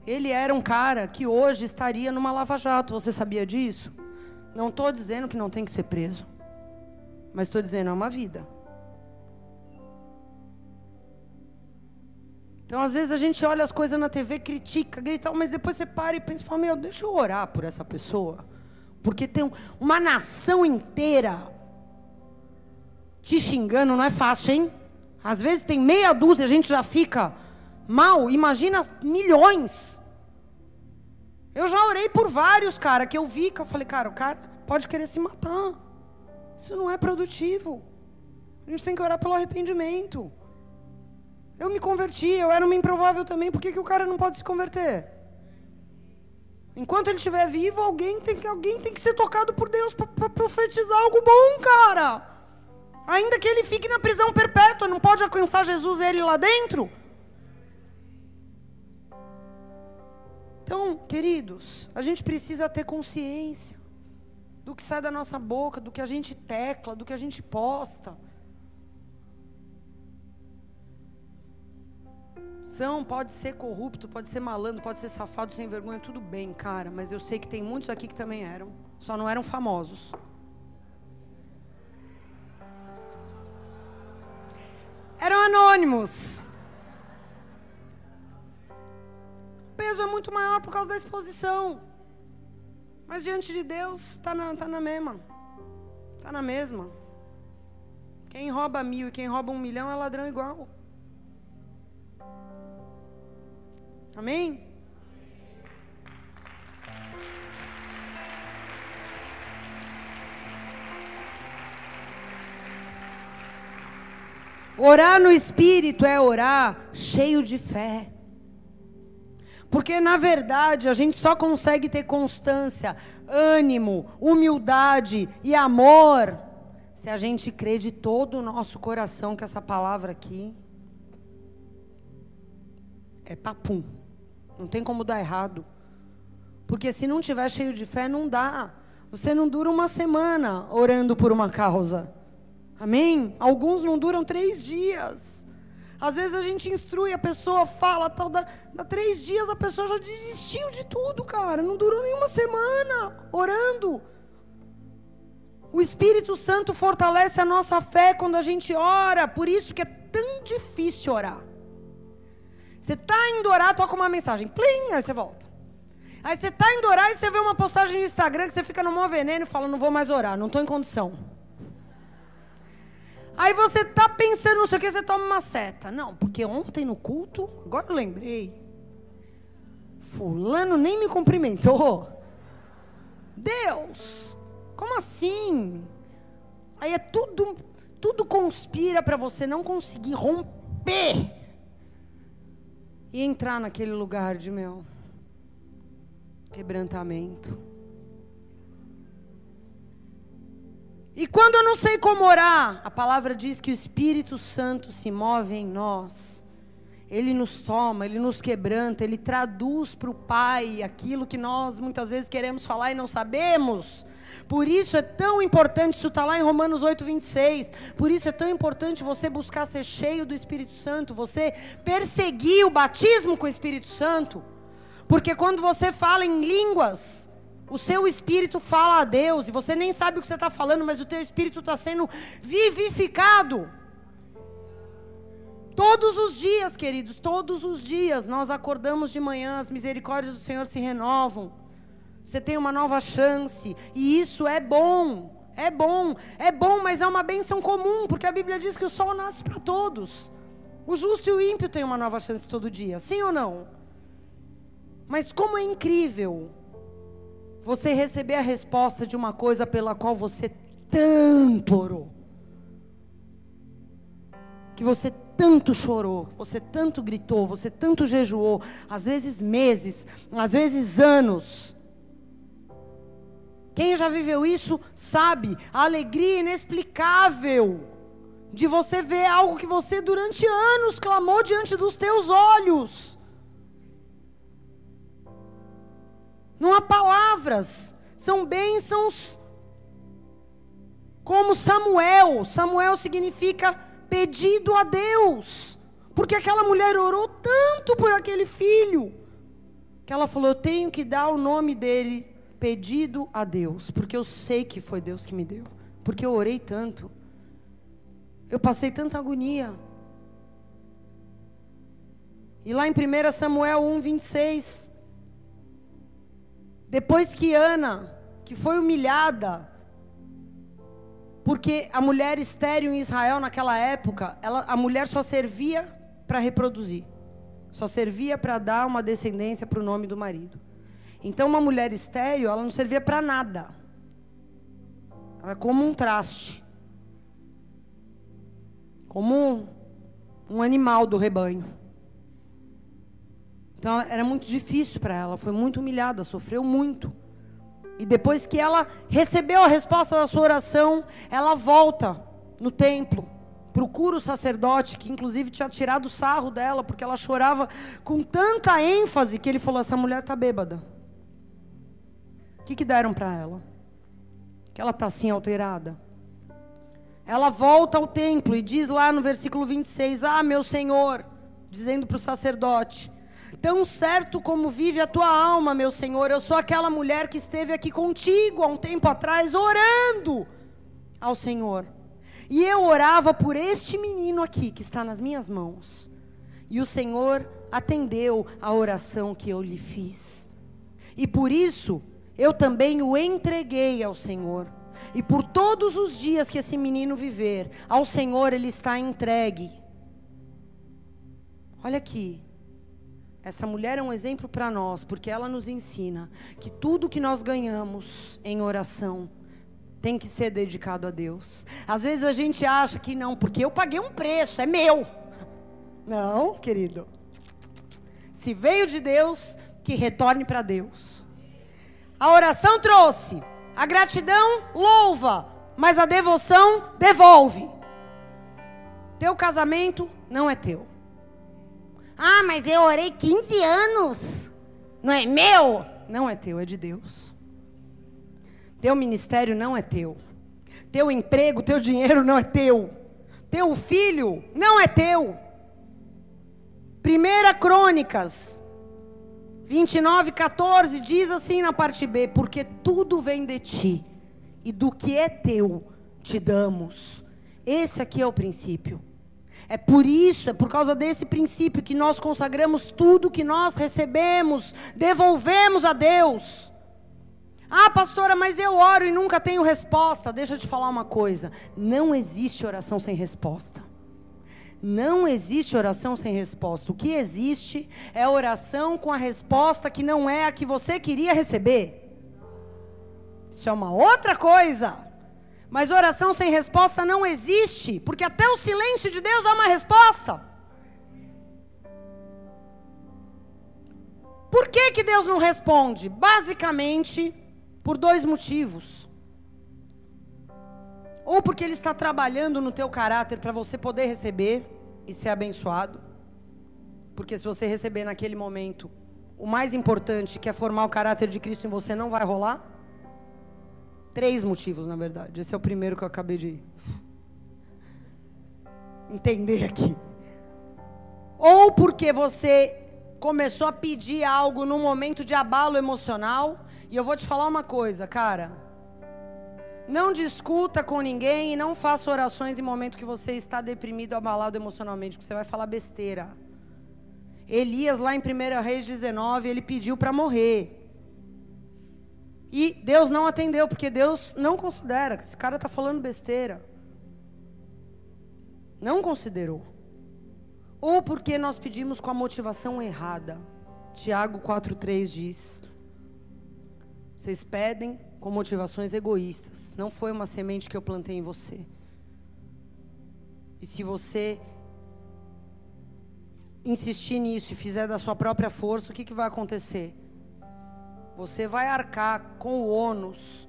Ele era um cara que hoje estaria numa lava-jato, você sabia disso? Não estou dizendo que não tem que ser preso, mas estou dizendo, é uma vida. Então, às vezes, a gente olha as coisas na TV, critica, grita, mas depois você para e pensa, fala, meu, deixa eu orar por essa pessoa. Porque tem uma nação inteira te xingando, não é fácil, hein? Às vezes tem meia dúzia, a gente já fica mal, imagina milhões. Eu já orei por vários, cara, que eu vi, que eu falei, cara, o cara pode querer se matar. Isso não é produtivo. A gente tem que orar pelo arrependimento. Eu me converti, eu era uma improvável também, por que o cara não pode se converter? Enquanto ele estiver vivo, alguém tem que ser tocado por Deus para profetizar algo bom, cara. Ainda que ele fique na prisão perpétua, não pode alcançar Jesus ele lá dentro? Então, queridos, a gente precisa ter consciência do que sai da nossa boca, do que a gente tecla, do que a gente posta. Pode ser corrupto, pode ser malandro, pode ser safado, sem vergonha, tudo bem, cara. Mas eu sei que tem muitos aqui que também eram, só não eram famosos. Eram anônimos. O peso é muito maior por causa da exposição. Mas diante de Deus, tá na mesma. Tá na mesma. Quem rouba 1.000 e quem rouba 1 milhão é ladrão igual. Amém? Orar no Espírito é orar cheio de fé. Porque na verdade a gente só consegue ter constância, ânimo, humildade e amor se a gente crê de todo o nosso coração que essa palavra aqui é papum. Não tem como dar errado. Porque se não tiver cheio de fé, não dá. Você não dura uma semana orando por uma causa. Amém? Alguns não duram 3 dias. Às vezes a gente instrui, a pessoa fala, tal, dá 3 dias, a pessoa já desistiu de tudo, cara. Não durou nenhuma semana orando. O Espírito Santo fortalece a nossa fé quando a gente ora. Por isso que é tão difícil orar. Você está indo orar, toca uma mensagem, plim, aí você volta. Aí você está indo orar e você vê uma postagem no Instagram que você fica no maior veneno e fala, não vou mais orar, não estou em condição. Aí você está pensando, não sei o que, você toma uma seta. Não, porque ontem no culto, agora eu lembrei, fulano nem me cumprimentou. Deus, como assim? Aí é tudo conspira para você não conseguir romper e entrar naquele lugar de quebrantamento. E quando eu não sei como orar, a palavra diz que o Espírito Santo se move em nós. Ele nos toma, Ele nos quebranta, Ele traduz para o Pai aquilo que nós muitas vezes queremos falar e não sabemos. Por isso é tão importante, isso está lá em Romanos 8:26, por isso é tão importante você buscar ser cheio do Espírito Santo, você perseguir o batismo com o Espírito Santo, porque quando você fala em línguas, o seu espírito fala a Deus, e você nem sabe o que você está falando, mas o teu espírito está sendo vivificado. Todos os dias, queridos, todos os dias, nós acordamos de manhã, as misericórdias do Senhor se renovam. Você tem uma nova chance, e isso é bom, mas é uma bênção comum, porque a Bíblia diz que o sol nasce para todos. O justo e o ímpio têm uma nova chance todo dia, sim ou não? Mas como é incrível você receber a resposta de uma coisa pela qual você tanto orou, que você tanto chorou, você tanto gritou, você tanto jejuou, às vezes meses, às vezes anos. Quem já viveu isso sabe a alegria inexplicável de você ver algo que você durante anos clamou diante dos teus olhos. Não há palavras, são bênçãos como Samuel. Samuel significa pedido a Deus, porque aquela mulher orou tanto por aquele filho, que ela falou, eu tenho que dar o nome dele, pedido a Deus, porque eu sei que foi Deus que me deu, porque eu orei tanto, eu passei tanta agonia. E lá em 1 Samuel 1:26, depois que Ana, que foi humilhada, porque a mulher estéril em Israel naquela época, a mulher só servia para reproduzir, só servia para dar uma descendência para o nome do marido. Então uma mulher estéril, ela não servia para nada, era como um traste, como um animal do rebanho. Então era muito difícil para ela, foi muito humilhada, sofreu muito. E depois que ela recebeu a resposta da sua oração, ela volta no templo, procura o sacerdote, que inclusive tinha tirado o sarro dela, porque ela chorava com tanta ênfase, que ele falou, essa mulher está bêbada. O que deram para ela? Que ela está assim alterada. Ela volta ao templo e diz lá no versículo 26, meu Senhor, dizendo para o sacerdote, tão certo como vive a tua alma, meu Senhor, eu sou aquela mulher que esteve aqui contigo há um tempo atrás, orando ao Senhor. E eu orava por este menino aqui, que está nas minhas mãos. E o Senhor atendeu a oração que eu lhe fiz. E por isso, eu também o entreguei ao Senhor. E por todos os dias que esse menino viver, ao Senhor ele está entregue. Olha aqui. Essa mulher é um exemplo para nós, porque ela nos ensina que tudo que nós ganhamos em oração tem que ser dedicado a Deus. Às vezes a gente acha que não, porque eu paguei um preço, é meu. Não, querido. Se veio de Deus, que retorne para Deus. A oração trouxe, a gratidão louva, mas a devoção devolve. Teu casamento não é teu. Mas eu orei 15 anos. Não é meu? Não é teu, é de Deus. Teu ministério não é teu. Teu emprego, teu dinheiro não é teu. Teu filho não é teu. 1 Crônicas 29:14 diz assim na parte B, porque tudo vem de ti, e do que é teu te damos. Esse aqui é o princípio. É por isso, é por causa desse princípio que nós consagramos tudo que nós recebemos, devolvemos a Deus. Pastora, mas eu oro e nunca tenho resposta. Deixa eu te falar uma coisa, não existe oração sem resposta. Não existe oração sem resposta. O que existe é oração com a resposta que não é a que você queria receber. Isso é uma outra coisa. Mas oração sem resposta não existe, porque até o silêncio de Deus é uma resposta. Por que Deus não responde? Basicamente, por 2 motivos. Ou porque Ele está trabalhando no teu caráter para você poder receber e ser abençoado. Porque se você receber naquele momento, o mais importante, que é formar o caráter de Cristo em você, não vai rolar. 3 motivos, na verdade. Esse é o primeiro que eu acabei de entender aqui. Ou porque você começou a pedir algo num momento de abalo emocional. E eu vou te falar uma coisa, cara. Não discuta com ninguém e não faça orações em momento que você está deprimido, abalado emocionalmente, porque você vai falar besteira. Elias, lá em 1 Reis 19, ele pediu para morrer. E Deus não atendeu, porque Deus não considera. Esse cara está falando besteira. Não considerou. Ou porque nós pedimos com a motivação errada. Tiago 4,3 diz: vocês pedem com motivações egoístas. Não foi uma semente que eu plantei em você. E se você insistir nisso e fizer da sua própria força, o que vai acontecer? Você vai arcar com o ônus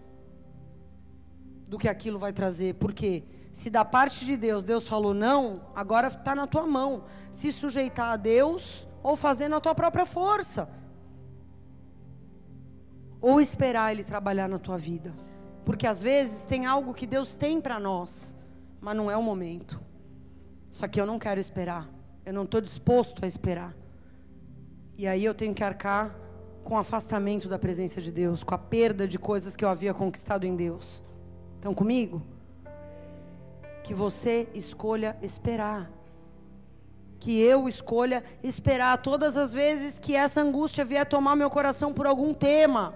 do que aquilo vai trazer. Por quê? Se da parte de Deus, Deus falou não, agora está na tua mão. Se sujeitar a Deus ou fazer na tua própria força. Ou esperar Ele trabalhar na tua vida. Porque às vezes tem algo que Deus tem para nós, mas não é o momento. Só que eu não quero esperar. Eu não estou disposto a esperar. E aí eu tenho que arcar com o afastamento da presença de Deus, com a perda de coisas que eu havia conquistado em Deus. Estão comigo? Que você escolha esperar. Que eu escolha esperar todas as vezes que essa angústia vier tomar meu coração por algum tema.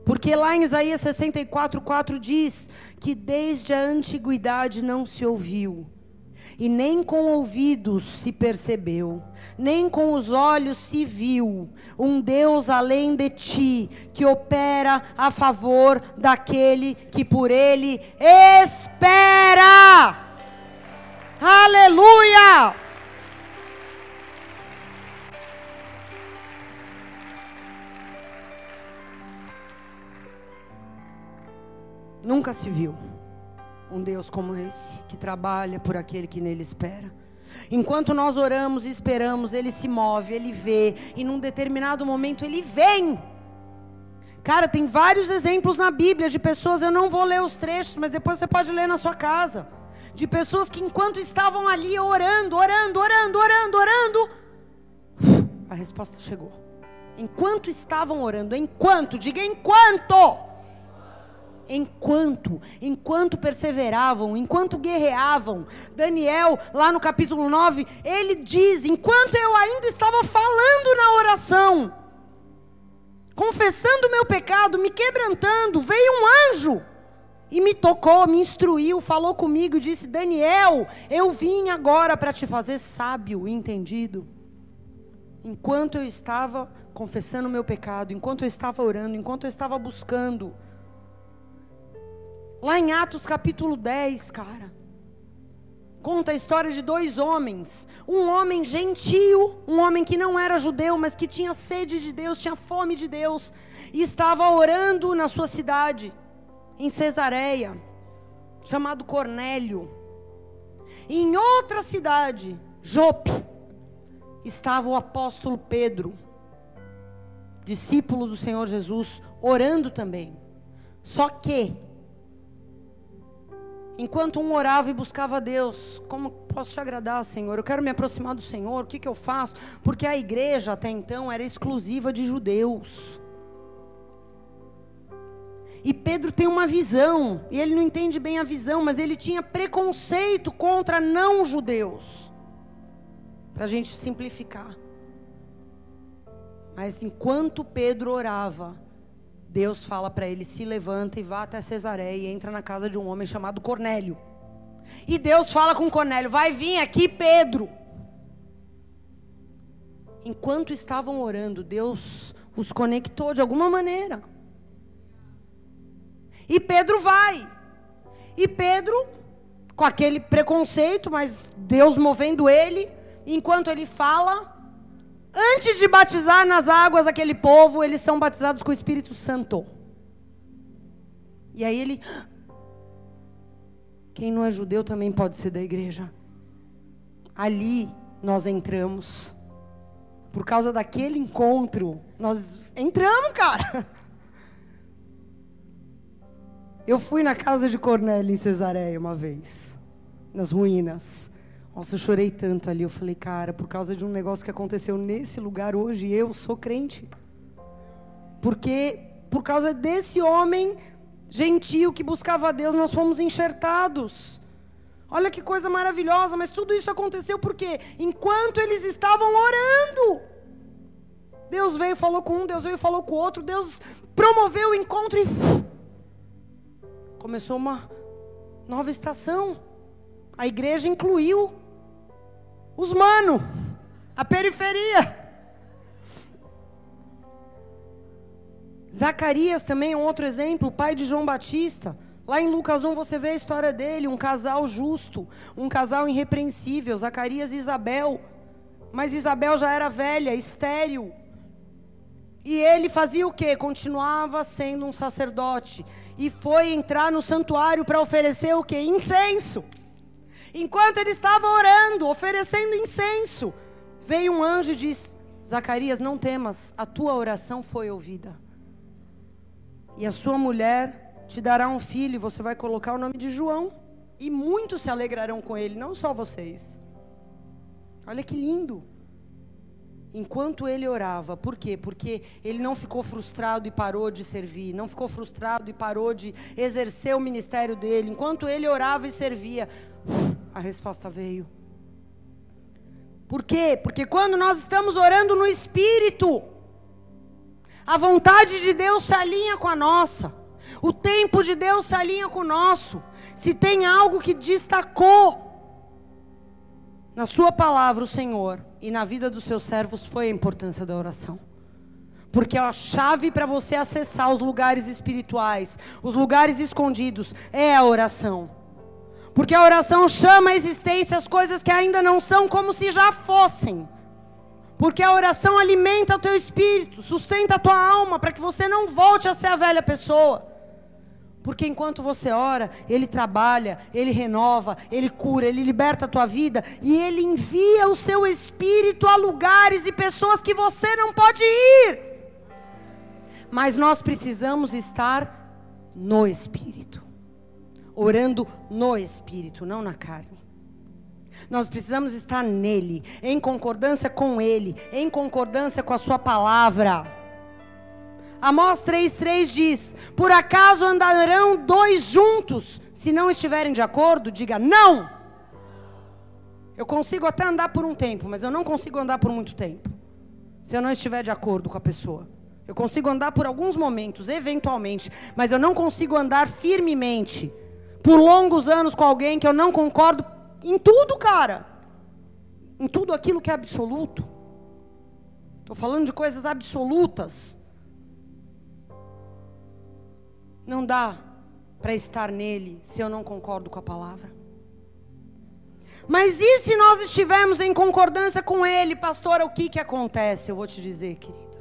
Porque lá em Isaías 64:4 diz que desde a antiguidade não se ouviu, e nem com ouvidos se percebeu, nem com os olhos se viu, um Deus além de ti, que opera a favor daquele que por Ele espera. Aleluia! Nunca se viu um Deus como esse, que trabalha por aquele que nele espera. Enquanto nós oramos e esperamos, Ele se move, Ele vê, e num determinado momento Ele vem. Cara, tem vários exemplos na Bíblia de pessoas, eu não vou ler os trechos, mas depois você pode ler na sua casa, de pessoas que enquanto estavam ali orando, a resposta chegou. Enquanto estavam orando, diga enquanto perseveravam, enquanto guerreavam. Daniel, lá no capítulo 9, ele diz: enquanto eu ainda estava falando na oração, confessando o meu pecado, me quebrantando, veio um anjo e me tocou, me instruiu, falou comigo e disse: Daniel, eu vim agora para te fazer sábio e entendido. Enquanto eu estava confessando o meu pecado, enquanto eu estava orando, enquanto eu estava buscando. Lá em Atos capítulo 10, cara, conta a história de 2 homens. Um homem gentio, um homem que não era judeu, mas que tinha sede de Deus, tinha fome de Deus, e estava orando na sua cidade, em Cesareia, chamado Cornélio. E em outra cidade, Jope, estava o apóstolo Pedro, discípulo do Senhor Jesus, orando também. Só que, enquanto um orava e buscava a Deus: como posso te agradar, Senhor? Eu quero me aproximar do Senhor, o que eu faço? Porque a igreja até então era exclusiva de judeus. E Pedro tem uma visão, e ele não entende bem a visão, mas ele tinha preconceito contra não judeus. Para a gente simplificar. Mas enquanto Pedro orava, Deus fala para ele: se levanta e vá até Cesareia e entra na casa de um homem chamado Cornélio. E Deus fala com Cornélio: vai vir aqui Pedro. Enquanto estavam orando, Deus os conectou de alguma maneira. E Pedro vai. E Pedro, com aquele preconceito, mas Deus movendo ele, enquanto ele fala, antes de batizar nas águas aquele povo, eles são batizados com o Espírito Santo. E aí ele: quem não é judeu também pode ser da igreja. Ali nós entramos. Por causa daquele encontro, nós entramos, cara. Eu fui na casa de Cornélio em Cesareia uma vez, nas ruínas. Nossa, eu chorei tanto ali. Eu falei: cara, por causa de um negócio que aconteceu nesse lugar hoje, eu sou crente. Porque por causa desse homem gentio que buscava a Deus, nós fomos enxertados. Olha que coisa maravilhosa. Mas tudo isso aconteceu porque enquanto eles estavam orando, Deus veio e falou com um, Deus veio e falou com o outro, Deus promoveu o encontro e começou uma nova estação. A igreja incluiu os mano, a periferia. Zacarias também é um outro exemplo, pai de João Batista. Lá em Lucas 1 você vê a história dele, um casal justo, um casal irrepreensível, Zacarias e Isabel. Mas Isabel já era velha, estéril. E ele fazia o quê? Continuava sendo um sacerdote. E foi entrar no santuário para oferecer o quê? Incenso. Enquanto ele estava orando, oferecendo incenso, veio um anjo e disse: Zacarias, não temas, a tua oração foi ouvida. E a sua mulher te dará um filho, e você vai colocar o nome de João. E muitos se alegrarão com ele, não só vocês. Olha que lindo. Enquanto ele orava, por quê? Porque ele não ficou frustrado e parou de servir, não ficou frustrado e parou de exercer o ministério dele. Enquanto ele orava e servia, a resposta veio. Por quê? Porque quando nós estamos orando no Espírito, a vontade de Deus se alinha com a nossa, o tempo de Deus se alinha com o nosso. Se tem algo que destacou na sua palavra, o Senhor, e na vida dos seus servos, foi a importância da oração. Porque a chave para você acessar os lugares espirituais, os lugares escondidos, é a oração. Porque a oração chama à existência as coisas que ainda não são como se já fossem. Porque a oração alimenta o teu espírito, sustenta a tua alma, para que você não volte a ser a velha pessoa. Porque enquanto você ora, Ele trabalha, Ele renova, Ele cura, Ele liberta a tua vida. E Ele envia o seu Espírito a lugares e pessoas que você não pode ir. Mas nós precisamos estar no Espírito. Orando no Espírito, não na carne. Nós precisamos estar nele, em concordância com Ele, em concordância com a sua palavra. Amós 3:3 diz: por acaso andarão dois juntos, se não estiverem de acordo? Diga não. Eu consigo até andar por um tempo, mas eu não consigo andar por muito tempo, se eu não estiver de acordo com a pessoa. Eu consigo andar por alguns momentos, eventualmente, mas eu não consigo andar firmemente, por longos anos com alguém que eu não concordo em tudo, cara. Em tudo aquilo que é absoluto. Estou falando de coisas absolutas. Não dá para estar nele se eu não concordo com a palavra. Mas e se nós estivermos em concordância com ele, pastora, o que acontece? Eu vou te dizer, querido.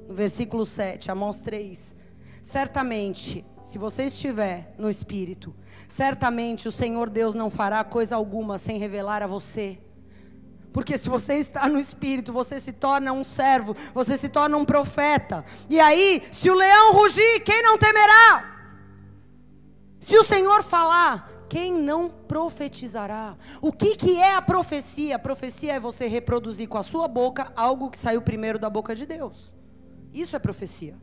No versículo 7, Amós 3. Certamente, se você estiver no Espírito, certamente o Senhor Deus não fará coisa alguma sem revelar a você. Porque se você está no Espírito, você se torna um servo, você se torna um profeta. E aí, se o leão rugir, quem não temerá? Se o Senhor falar, quem não profetizará? O que é a profecia? A profecia é você reproduzir com a sua boca algo que saiu primeiro da boca de Deus. Isso é profecia.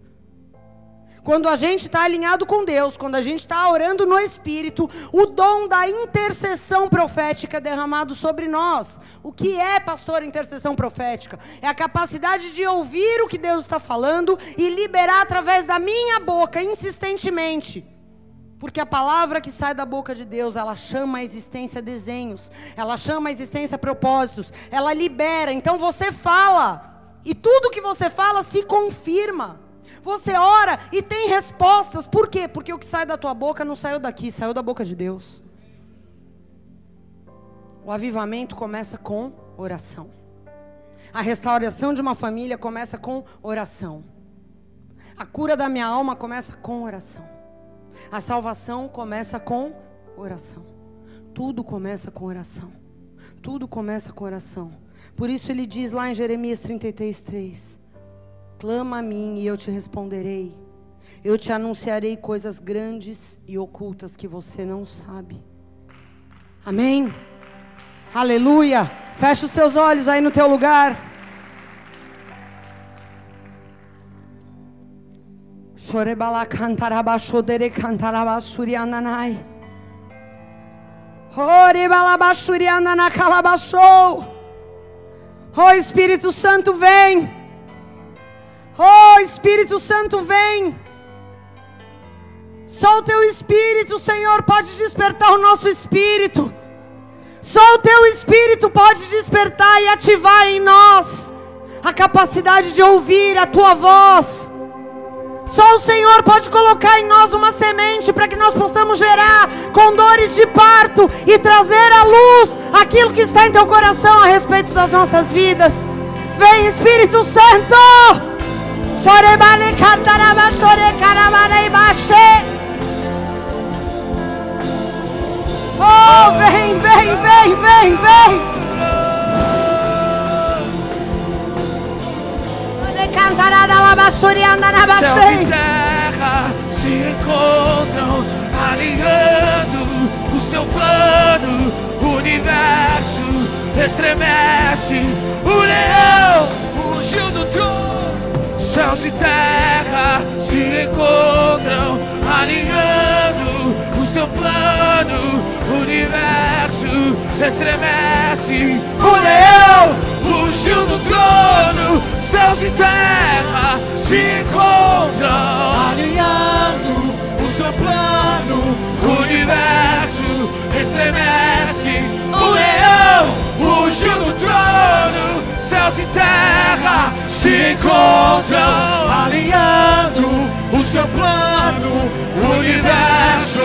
Quando a gente está alinhado com Deus, quando a gente está orando no Espírito, o dom da intercessão profética é derramado sobre nós. O que é, pastor, intercessão profética? É a capacidade de ouvir o que Deus está falando e liberar através da minha boca, insistentemente. Porque a palavra que sai da boca de Deus, ela chama a existência desenhos, ela chama a existência propósitos, ela libera. Então você fala, e tudo que você fala se confirma. Você ora e tem respostas. Por quê? Porque o que sai da tua boca não saiu daqui, saiu da boca de Deus. O avivamento começa com oração. A restauração de uma família começa com oração. A cura da minha alma começa com oração. A salvação começa com oração. Tudo começa com oração. Tudo começa com oração. Por isso ele diz lá em Jeremias 33:3: clama a mim e eu te responderei. Eu te anunciarei coisas grandes e ocultas que você não sabe. Amém? Aleluia. Fecha os teus olhos aí no teu lugar. Chorebala cantaraba shodere cantaraba shuriananai. Orebala bashurianana calabashou. Oh, Espírito Santo, vem. Oh, Espírito Santo, vem. Só o teu Espírito, Senhor, pode despertar o nosso espírito. Só o teu Espírito pode despertar e ativar em nós a capacidade de ouvir a tua voz. Só o Senhor pode colocar em nós uma semente para que nós possamos gerar com dores de parto e trazer à luz aquilo que está em teu coração a respeito das nossas vidas. Vem, Espírito Santo. Oh, vem, vem, vem, vem, vem. Céus e terra se encontram, alinhando o seu plano. O universo estremece, o leão fugiu do trono. Céus e terra se encontram, alinhando o seu plano. O universo estremece, o leão fugiu do trono. Céus e terra se encontram, alinhando o seu plano. O universo estremece, o leão fugiu do trono. Céus e terra se encontram, alinhando o seu plano. O universo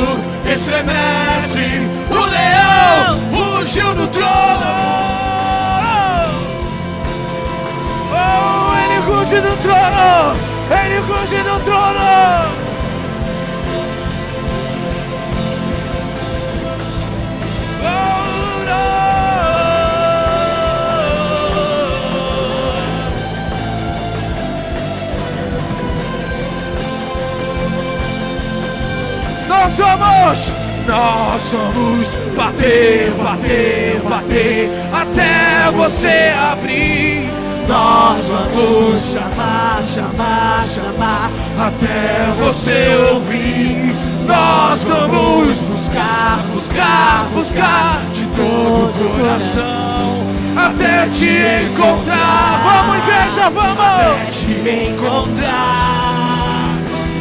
estremece, o leão fugiu do trono. Oh, ele ruge do trono, ele ruge do trono. Nós vamos bater, bater, bater até você abrir. Nós vamos chamar, chamar, chamar até você ouvir. Nós vamos buscar, buscar, buscar de todo o coração até te encontrar. Vamos, igreja, vamos! Até te encontrar.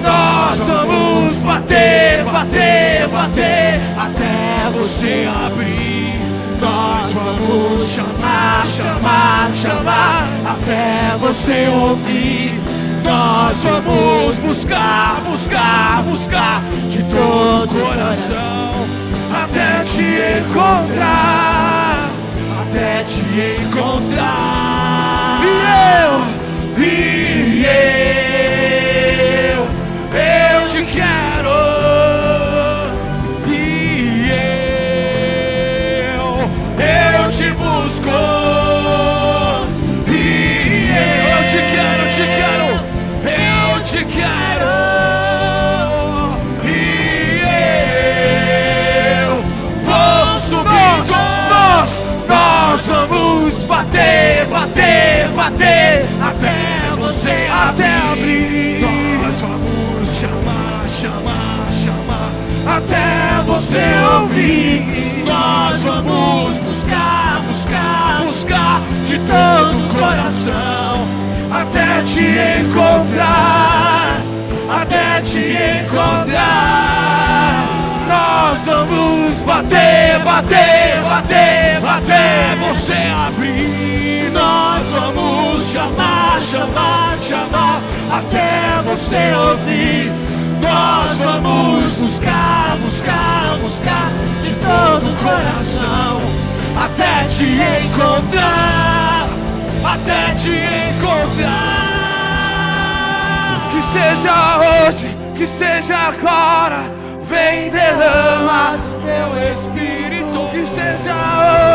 Nós vamos bater, bater, bater até você abrir. Nós vamos chamar, chamar, chamar até você ouvir. Nós vamos buscar, buscar, buscar de todo o coração até te encontrar, até te encontrar. Eu te quero. Eu te busco. Eu te quero, te quero. Eu te quero. Eu vou subir. Nós vamos bater, bater, bater até você abrir. Nós vamos chamar, chamar, chamar até você ouvir. Nós vamos buscar, buscar, buscar de todo o coração até te encontrar, até te encontrar. Nós vamos bater, bater, bater, bater você abrir. Nós vamos chamar, chamar, chamar até você ouvir. Nós vamos buscar, buscar, buscar de todo o coração até te encontrar, até te encontrar. Que seja hoje, que seja agora, vem derrama do teu Espírito. Que seja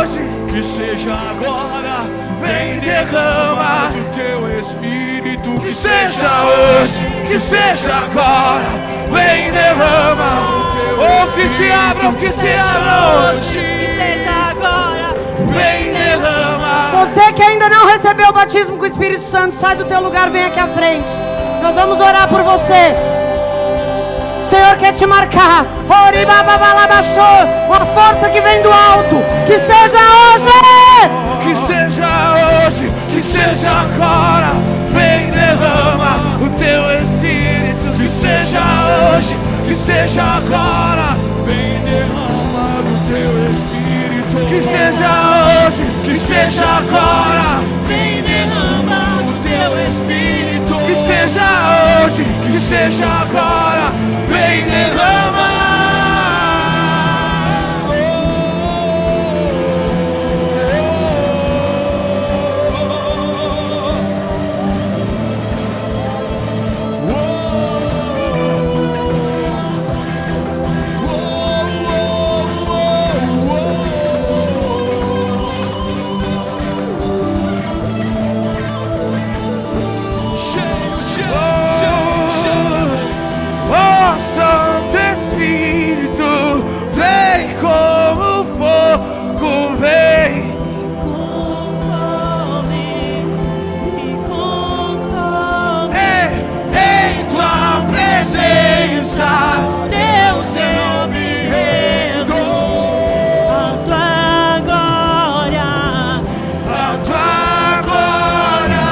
hoje, que seja agora, vem derrama do teu Espírito. Que seja hoje, que seja agora, vem derrama do teu Espírito. Que se abram, que se abram hoje, que seja agora, vem derrama. Você que ainda não recebeu o batismo com o Espírito Santo, sai do teu lugar, vem aqui à frente. Nós vamos orar por você. O Senhor quer te marcar. Uma força que vem do alto. Que seja hoje. Que seja hoje, que seja agora, vem derrama o teu Espírito. Que seja hoje, que seja agora, vem derrama do teu Espírito. Que seja hoje, que seja agora, vem derrama o teu Espírito. Que seja hoje, que seja agora, vem derrama. Santo Espírito, vem como fogo, vem. Me consome. Em tua presença, Deus, eu me rendo. A tua glória,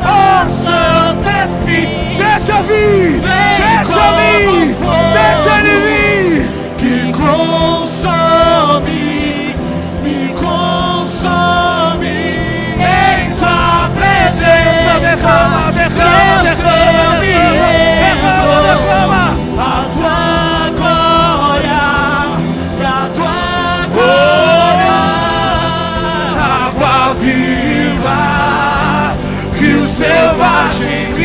oh Santo Espírito, deixa eu vir, deixa eu vir. Deixa ele vir, que consome, me consome. Em tua presença, derrama, derrama, derrama, derrama. A tua glória, a tua glória. Água viva, rio selvagem em mim.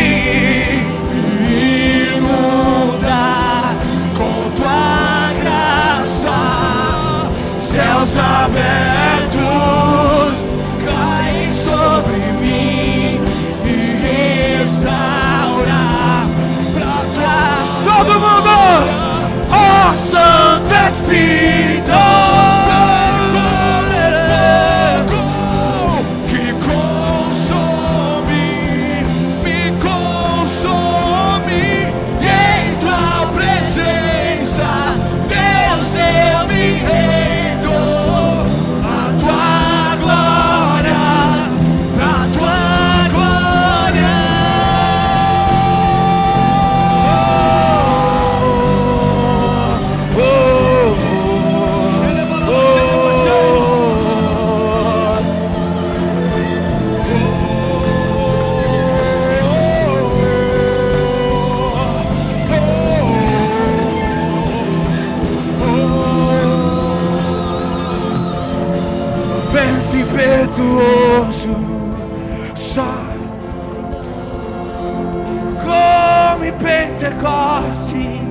Pentecostes,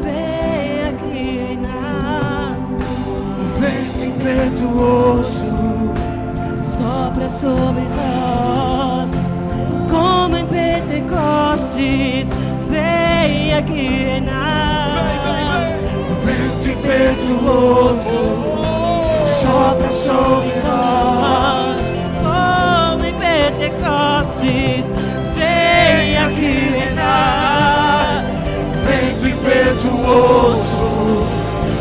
vem aqui reinar. Vento impetuoso sopra sobre nós, como em Pentecostes, vem aqui reinar. Vento impetuoso sopra sobre nós, como em Pentecostes, vem aqui reinar. Vento impetuoso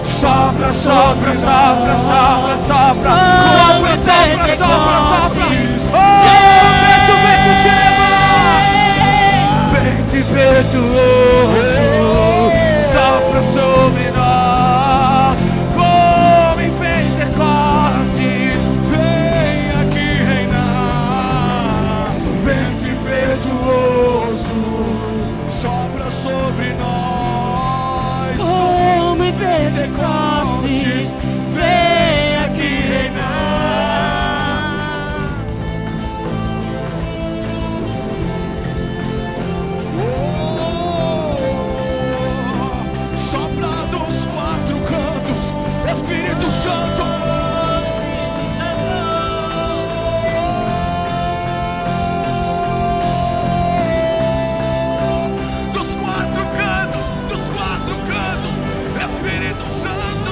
sopra, sopra, sopra, sopra, sopra, sopra, sopra, sopra, sopra. Deixa o vento te levar. Vento impetuoso sopra sobre nós, como em Pentecostes, vem aqui reinar. Vento impetuoso sopra sobre nós, como em Pentecostes, vem aqui reinar. Sopra dos quatro cantos, Espírito Santo. Dos quatro cantos, Espírito Santo.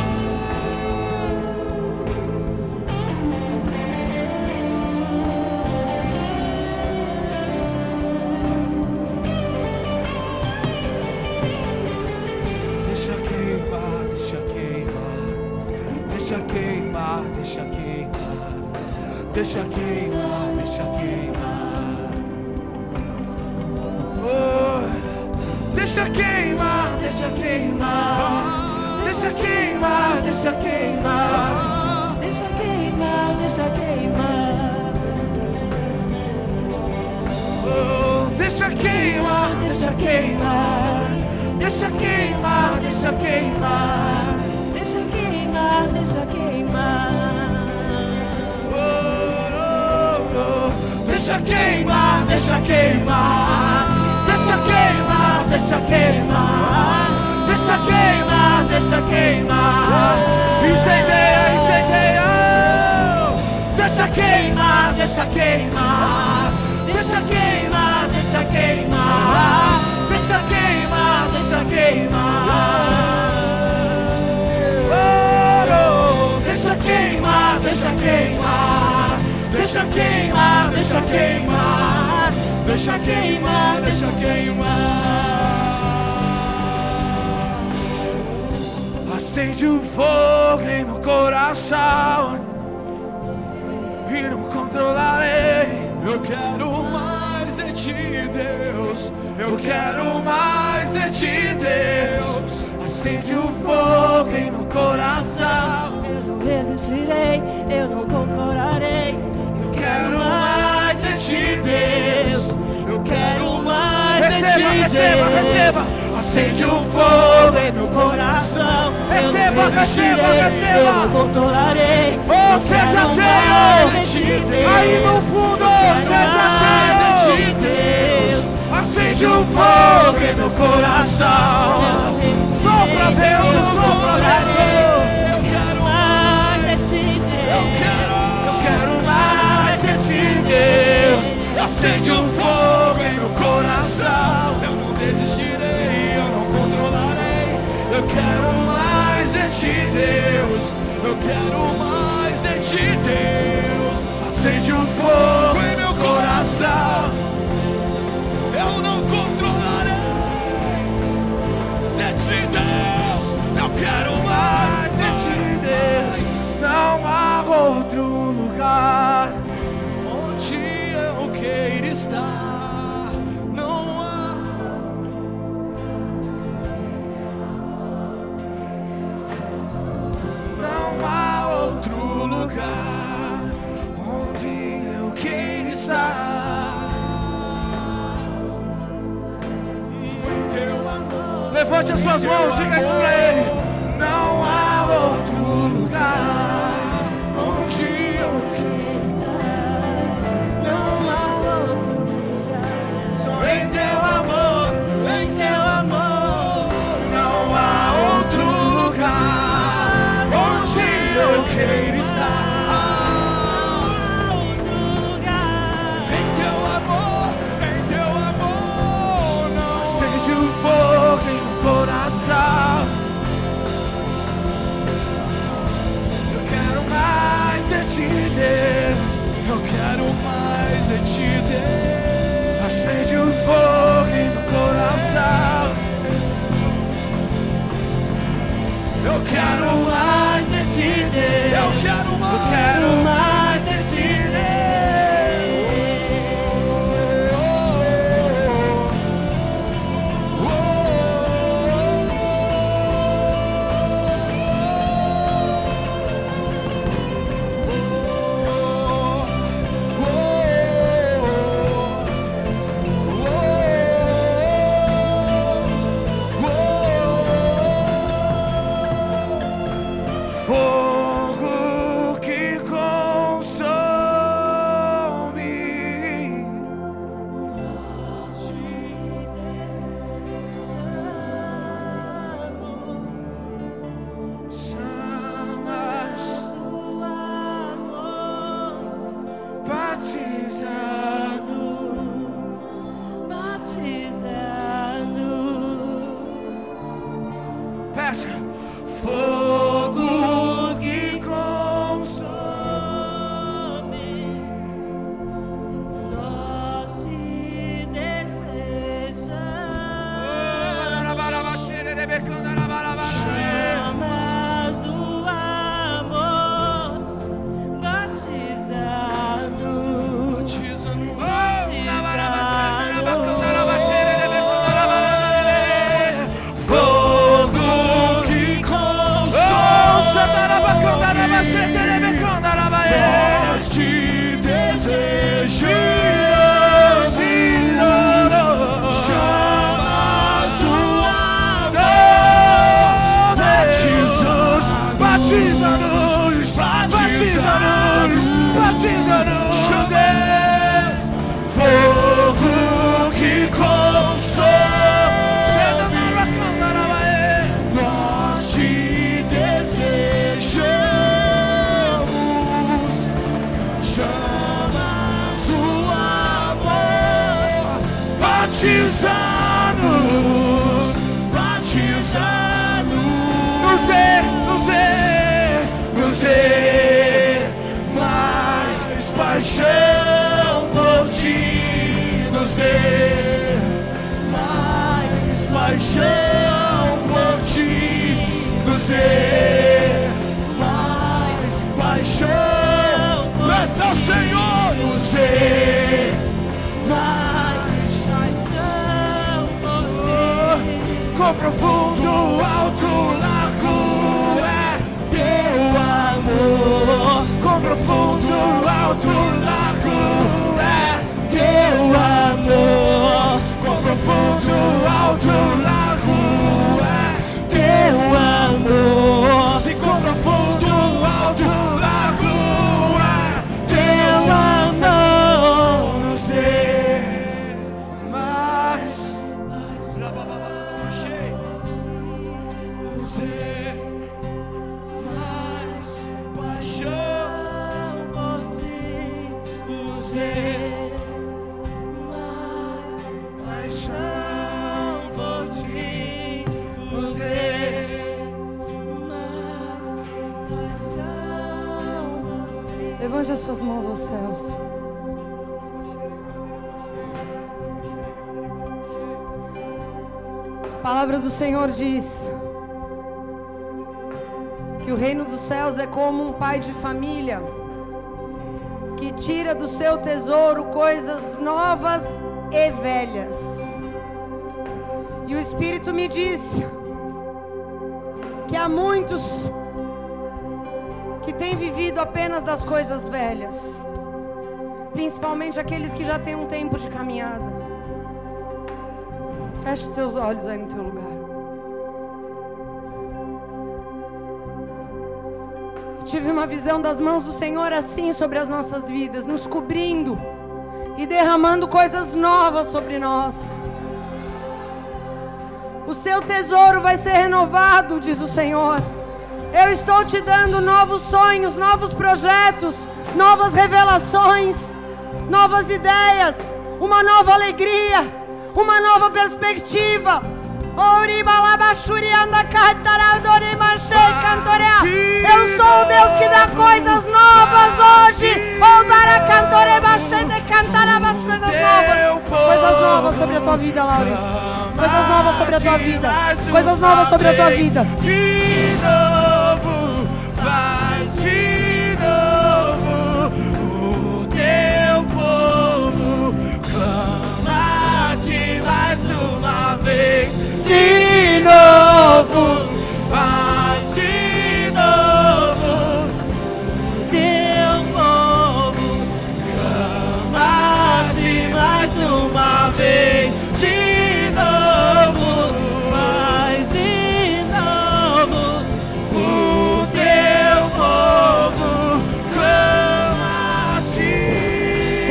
Deixa queimar, deixa queimar, deixa queimar, deixa queimar, deixa queimar, deixa queimar. Oh, deixa queimar, deixa queimar, deixa queimar, deixa queimar, deixa queimar, deixa queimar. Oh, deixa queimar, deixa queimar, deixa queimar, deixa queimar, deixa queimar, deixa queimar. Oh, oh, oh. Deixa queimar, deixa queimar, deixa queimar, deixa queimar, deixa queimar, deixa queimar. Incendeia, incendeia. Deixa queimar, deixa queimar, deixa queimar, deixa queimar, deixa queimar, deixa queimar. Oh, oh. Deixa queimar, deixa queimar, deixa queimar, deixa queimar, deixa queimar, deixa queimar. Acende o fogo em meu coração e não controlarei. Eu quero mais de ti, Deus. Eu quero mais de ti, Deus. Acende o fogo em meu coração. Eu não resistirei, eu não controlarei. Eu quero mais de ti, Deus. Eu quero mais de ti, Deus. Receba. Acende o fogo em meu coração. Receba, receba, receba. Eu não controlarei. Oh, seja cheio. Aí no fundo, seja cheio de Deus. Acende o fogo em meu coração. Sopra, Deus, sopra, Deus. Eu quero mais de ti, Deus. Eu quero mais de ti, Deus. Acende um fogo em meu coração. Eu não desistirei, eu não controlarei. Eu quero mais de ti, Deus. Eu quero mais de ti, Deus. Acende um fogo em meu coração. Eu não controlarei. De ti, Deus. Eu quero mais de ti, Deus. Não há outro lugar onde eu queira estar. Não há. Não há outro lugar onde eu queira estar. Em teu amor. Levante as suas mãos, diga isso pra ele. Não há outro lugar onde eu queira estar. Não há outro lugar. Só em teu amor, em teu amor. quero mais de ti, Deus. Eu quero mais. Eu quero mais de ti, fogo que consome, nós te desejamos. Chamas do amor, batiza-nos, fogo que nós te desejamos, chamas do amor, batiza-nos, chamas, fogo que consome, nós te desejamos, chamas do amor, batiza-nos, nos dê mais paixão por ti, nos dê mais paixão por ti, nos dê mais paixão. Peça ao Senhor, nos dê mais paixão por ti. Com profundo, alto, largo é teu amor. Com profundo, alto, largo é teu amor. Com profundo, alto, largo é teu amor. E com profundo, alto, largo é teu amor. Nos dê mais, nos dê mais paixão por ti, nos dê mais paixão por ti, nos dê mais paixão por ti. Levante as suas mãos aos céus. A palavra do Senhor diz que o reino dos céus é como um pai de família que tira do seu tesouro coisas novas e velhas. E o Espírito me disse que há muitos que têm vivido apenas das coisas velhas, principalmente aqueles que já têm um tempo de caminhada. Feche os teus olhos aí no teu lugar. Tive uma visão das mãos do Senhor assim sobre as nossas vidas, nos cobrindo e derramando coisas novas sobre nós. O seu tesouro vai ser renovado, diz o Senhor. Eu estou te dando novos sonhos, novos projetos, novas revelações, novas ideias, uma nova alegria, uma nova perspectiva. Eu sou o Deus que dá coisas novas hoje. Coisas novas sobre a tua vida, Laurence. Coisas novas sobre a tua vida. Coisas novas sobre a tua vida. de novo. Faz de novo. Teu povo clama-te mais uma vez. De novo. Faz de novo. O teu povo clama-te.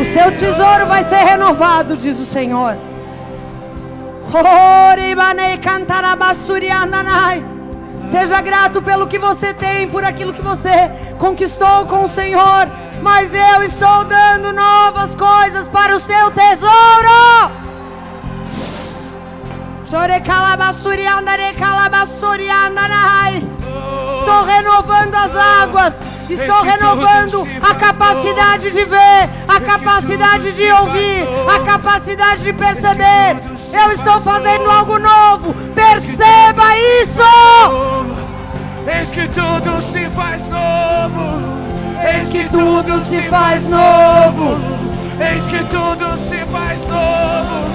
O seu tesouro vai ser renovado, diz o Senhor. Seja grato pelo que você tem, por aquilo que você conquistou com o Senhor. Mas eu estou dando novas coisas para o seu tesouro. Estou renovando as águas. Estou renovando a capacidade de ver, a capacidade de ouvir, a capacidade de perceber. Eu estou fazendo algo novo. Perceba isso. Eis que tudo se faz novo. Eis que tudo se faz novo. Eis que tudo se faz novo.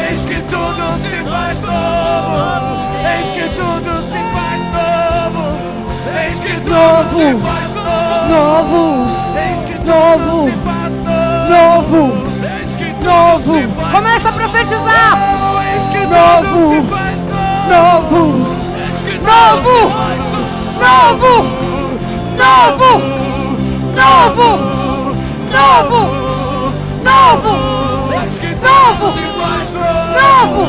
Eis que tudo se faz novo. Eis que tudo se faz novo. Eis que tudo se faz Novo. Eis que Novo. tudo se faz Novo. Eis que tudo Novo. se faz Começa a profetizar. Eis que Novo. tudo se faz Novo. Eis que tudo Novo. se faz Novo. Novo. Novo. Novo. Novo. Eis que Novo. tudo se faz Novo.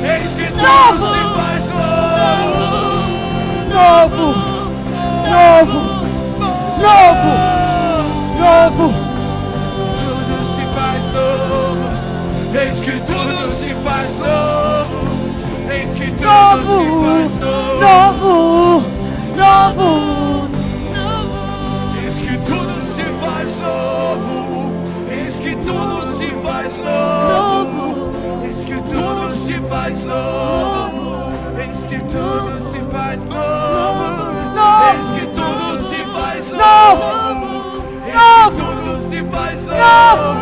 Eis que tudo Novo. se faz Novo. Novo. Novo. Novo. Tudo se faz novo. Eis que tudo se faz novo. Eis que tudo Novo. se faz novo. Novo. Novo. Eis que tudo se faz novo. Eis que tudo se faz novo. Eis que tudo se faz novo. Eis que tudo se faz novo. Eis que tudo se faz Novo. novo. Eis que tudo se faz novo.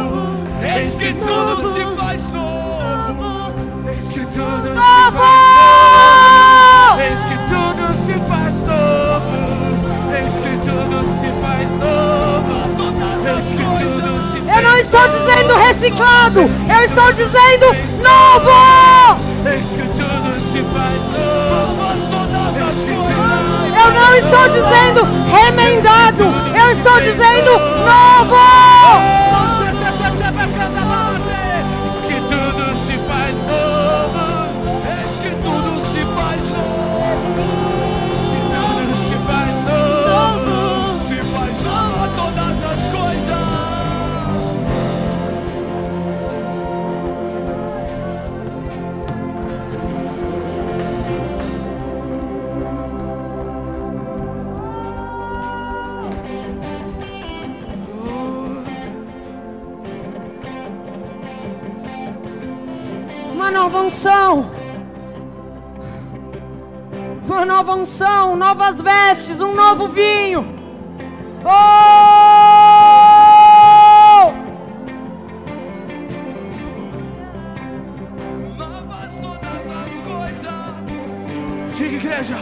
Eis que tudo se faz novo. Eis que tudo Novo. Eis que tudo se faz novo. Eis que tudo se faz novo. Todas Eis as que tudo coisas. se Eu não estou dizendo reciclado. Eu estou dizendo novo. Eis que tudo se faz novo. Novas todas as coisas. Eu não estou dizendo remendado. Eu estou dizendo novo. Eis que tudo se faz novo. Eis que tudo se faz novo. Tudo se faz novo. Se faz nova todas as coisas. Uma nova unção. Uma nova unção, novas vestes, um novo vinho. Oh! Novas todas as coisas. Diga, igreja.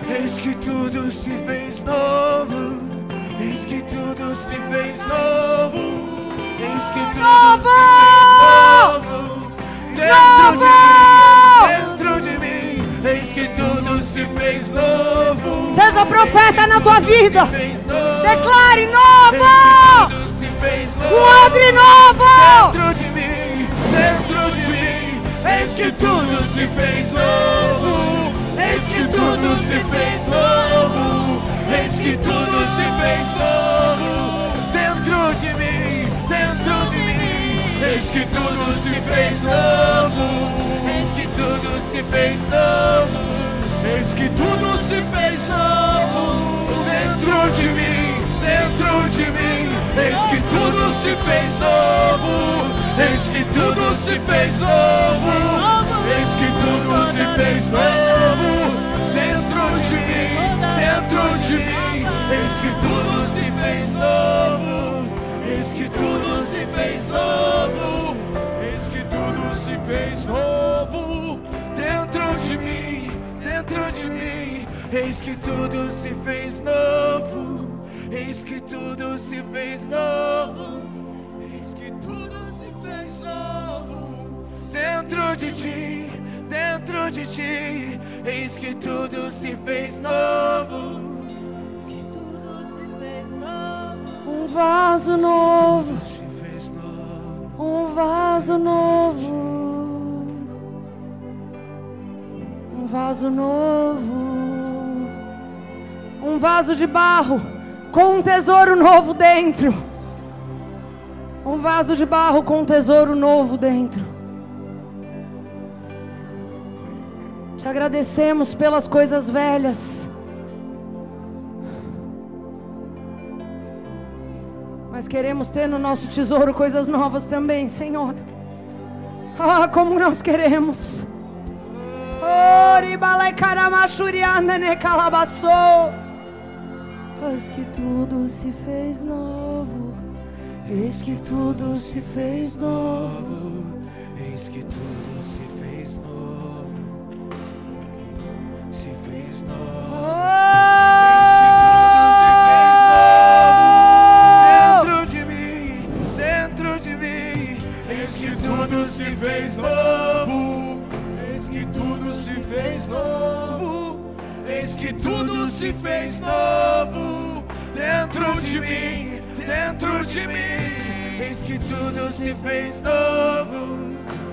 Eis que tudo se fez novo. Eis que tudo se fez novo. Eis que tudo Novo! se fez novo. Dentro de mim, eis que tudo se fez novo. Seja profeta na tua vida. Fez novo. Declare novo. Tudo se fez Um novo. odre novo. Dentro de mim, eis que tudo se fez novo. Eis que tudo se fez novo. Eis que tudo se fez novo. Dentro de mim, eis que tudo se fez novo. Eis que tudo se fez novo. Eis que tudo se fez novo. Dentro de mim, eis que tudo se fez novo. Eis que tudo se fez novo. Eis que tudo se fez novo. Dentro de mim, eis que tudo se fez novo. Eis que tudo se fez novo. Eis que tudo se fez novo. Dentro de mim, dentro de mim. Eis que tudo se fez novo. Eis que tudo se fez novo. Eis que tudo se fez novo. Dentro de ti, dentro de ti. Eis que tudo se fez novo. Eis que tudo se fez novo. Um vaso novo. Um vaso novo. Um vaso novo. Um vaso de barro com um tesouro novo dentro. Um vaso de barro com um tesouro novo dentro. Te agradecemos pelas coisas velhas, mas queremos ter no nosso tesouro coisas novas também, Senhor. Ah, como nós queremos. Eis que tudo se fez novo. Eis que tudo se fez novo. Eis que tudo se fez novo. Se fez novo. Dentro de mim, dentro de mim. Eis que tudo se fez novo. Eis que tudo se fez novo. Eis que tudo se fez novo. Dentro de mim, dentro de mim. Eis que tudo se fez novo.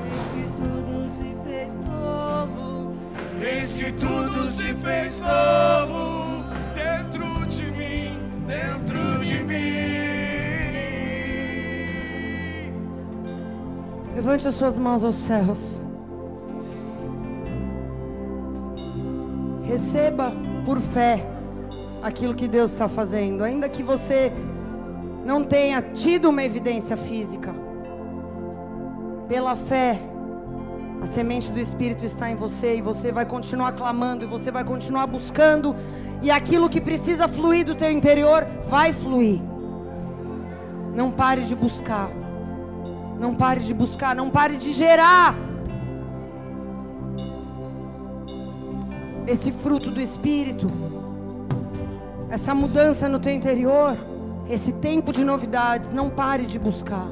Eis que tudo se fez novo. Eis que tudo se fez novo. Dentro de mim, dentro de mim. Levante as suas mãos aos céus. Receba por fé aquilo que Deus está fazendo, ainda que você não tenha tido uma evidência física. Pela fé, a semente do Espírito está em você, e você vai continuar clamando, e você vai continuar buscando, e aquilo que precisa fluir do teu interior vai fluir. Não pare de buscar. Não pare de buscar, não pare de gerar esse fruto do Espírito, essa mudança no teu interior, esse tempo de novidades. Não pare de buscar.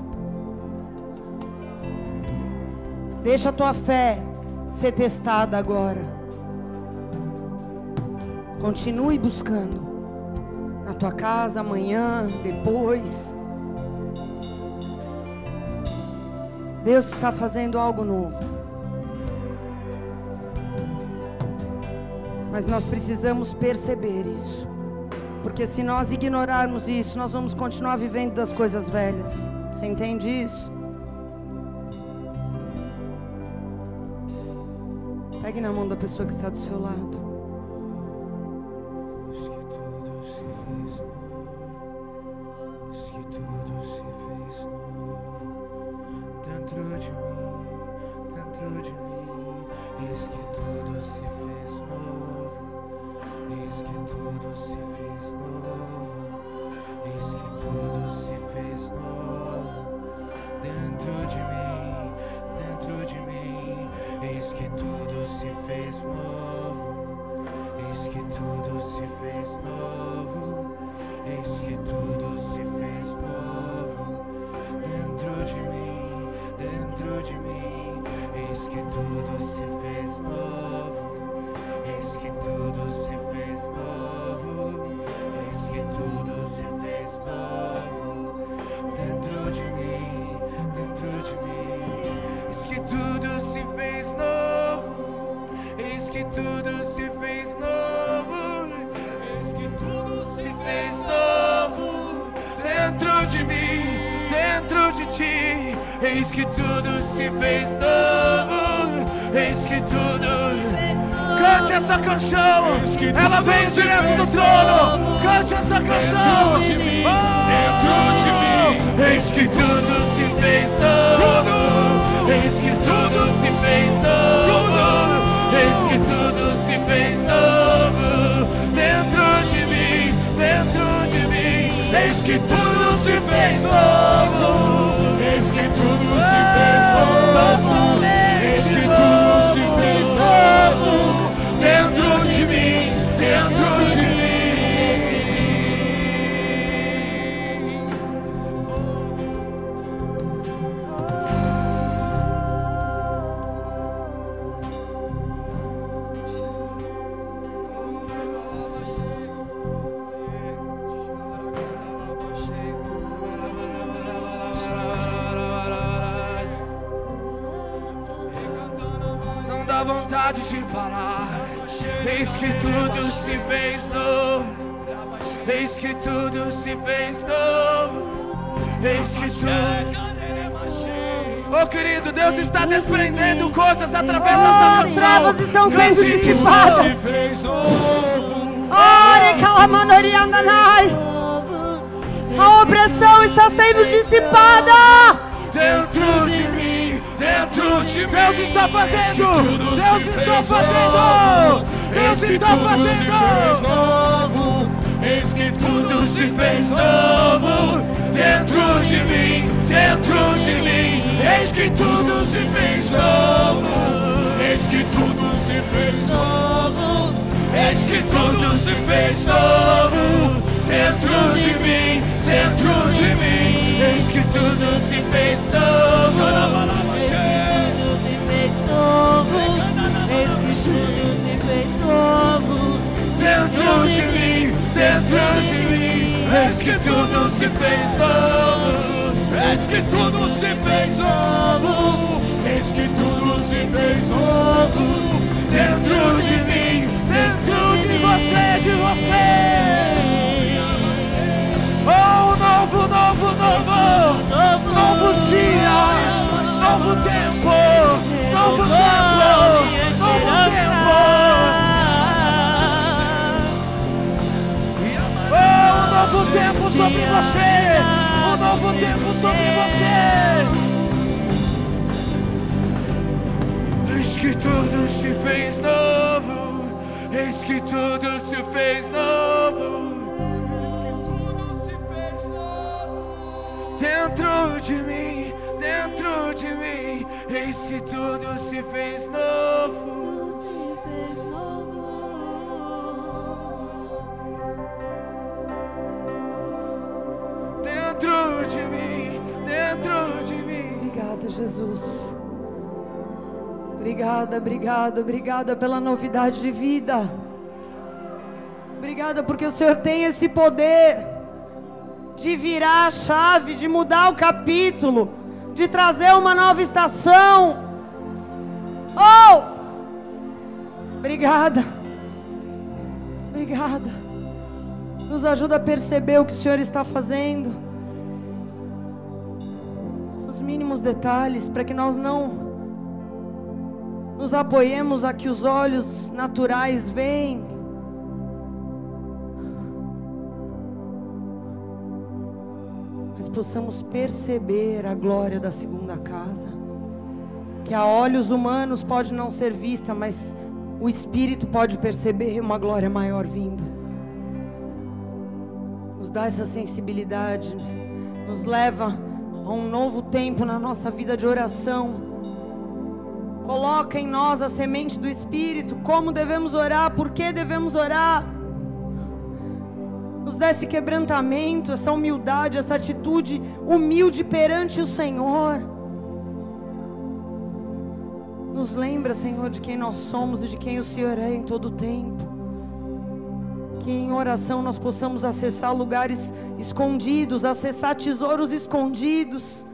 Deixa a tua fé ser testada agora. Continue buscando, na tua casa, amanhã, depois. Deus está fazendo algo novo. Mas nós precisamos perceber isso. Porque se nós ignorarmos isso, nós vamos continuar vivendo das coisas velhas. Você entende isso? Pegue na mão da pessoa que está do seu lado. Eis que tudo se fez novo. Eis que tudo. Cante essa canção. Ela vem direto do trono. Cante essa canção. Dentro de mim, dentro de mim. Eis que tudo se fez novo. Eis que tudo se fez novo. Eis que tudo se fez novo. Dentro de mim, dentro de mim. Eis que tudo se fez novo. Eis que tudo se fez novo. Eis que tudo se fez novo. vontade de parar. Eis que tudo se fez novo. Eis que tudo se fez novo. Eis que tudo. Oh querido, Deus está desprendendo coisas através dessa canção. As trevas estão sendo dissipadas. A opressão está sendo dissipada. Dentro de mim, dentro de mim. Deus está fazendo. Deus está fazendo. Deus está fazendo. Eis que tudo se fez novo. Dentro de mim, dentro de mim. Eis que tudo se fez novo. Eis que tudo se fez novo. Eis que tudo se fez novo. Dentro de mim, dentro de mim. Eis que tudo se fez novo. Eis que tudo se fez novo. Dentro de mim, dentro de mim. Eis que tudo se fez novo. Eis que tudo se fez novo. Eis que tudo se fez novo. Dentro de mim, Dentro de você, de você. Oh, novo, novo, novo. Novo dias. Novo tempo. Novo tempo. Novo tempo. Oh, um novo tempo sobre você. Um novo tempo sobre você. Eis que tudo se fez novo. Eis que tudo se fez novo. Eis que tudo se fez novo. Dentro de mim, dentro de mim. Eis que tudo se fez novo. Dentro de mim, dentro de mim. Obrigada, Jesus. Obrigada, obrigada, obrigada pela novidade de vida. Obrigada porque o Senhor tem esse poder de virar a chave, de mudar o capítulo, de trazer uma nova estação. Oh! Obrigada. Obrigada. Nos ajuda a perceber o que o Senhor está fazendo. Os mínimos detalhes, para que nós não nos apoiemos a que os olhos naturais veem, mas possamos perceber a glória da segunda casa, que a olhos humanos pode não ser vista, mas o Espírito pode perceber uma glória maior vindo. Nos dá essa sensibilidade, nos leva a um novo tempo na nossa vida de oração. Coloca em nós a semente do Espírito, como devemos orar, por que devemos orar. Nos dá esse quebrantamento, essa humildade, essa atitude humilde perante o Senhor. Nos lembra, Senhor, de quem nós somos e de quem o Senhor é em todo o tempo. Que em oração nós possamos acessar lugares escondidos, acessar tesouros escondidos,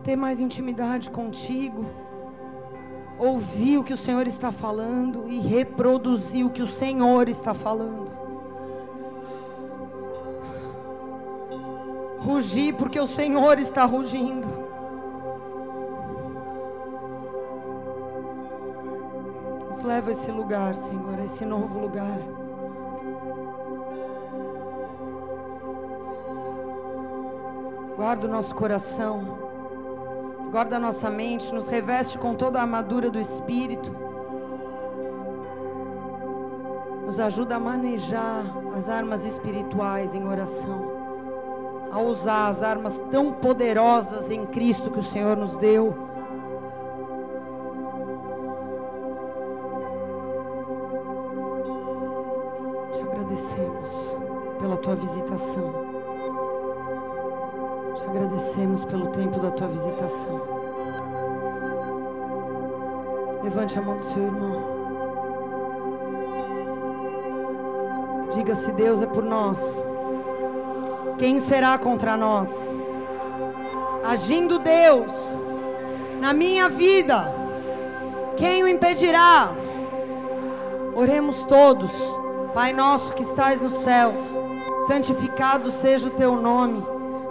ter mais intimidade contigo, ouvir o que o Senhor está falando e reproduzir o que o Senhor está falando. Rugir porque o Senhor está rugindo. Nos leva a esse lugar, Senhor, a esse novo lugar. Guarda o nosso coração, guarda a nossa mente, nos reveste com toda a armadura do Espírito. Nos ajuda a manejar as armas espirituais em oração, a usar as armas tão poderosas em Cristo que o Senhor nos deu. Te agradecemos pela tua visitação. Te agradecemos pelo tempo da tua visitação. Levante a mão do seu irmão. Diga: se Deus é por nós, quem será contra nós? Agindo Deus na minha vida, Quem o impedirá? Oremos todos. Pai nosso que estais nos céus, santificado seja o teu nome.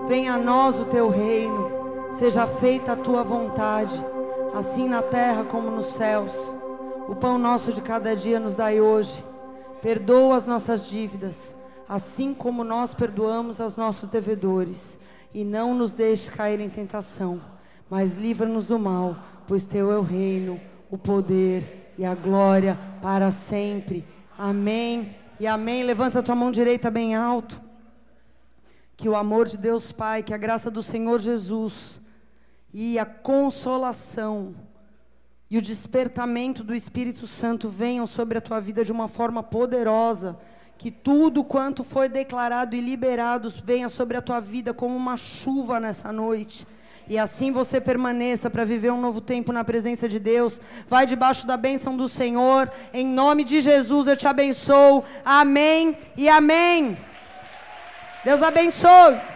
Venha a nós o teu reino. Seja feita a tua vontade, assim na terra como nos céus. O pão nosso de cada dia nos dai hoje. Perdoa as nossas dívidas, assim como nós perdoamos aos nossos devedores. E não nos deixes cair em tentação, mas livra-nos do mal, pois teu é o reino, o poder e a glória para sempre. Amém e amém. Levanta a tua mão direita bem alto. Que o amor de Deus Pai, que a graça do Senhor Jesus e a consolação e o despertamento do Espírito Santo venham sobre a tua vida de uma forma poderosa. Que tudo quanto foi declarado e liberado venha sobre a tua vida como uma chuva nessa noite. E assim você permaneça para viver um novo tempo na presença de Deus. Vai debaixo da bênção do Senhor. Em nome de Jesus eu te abençoo. Amém e amém. Deus abençoe.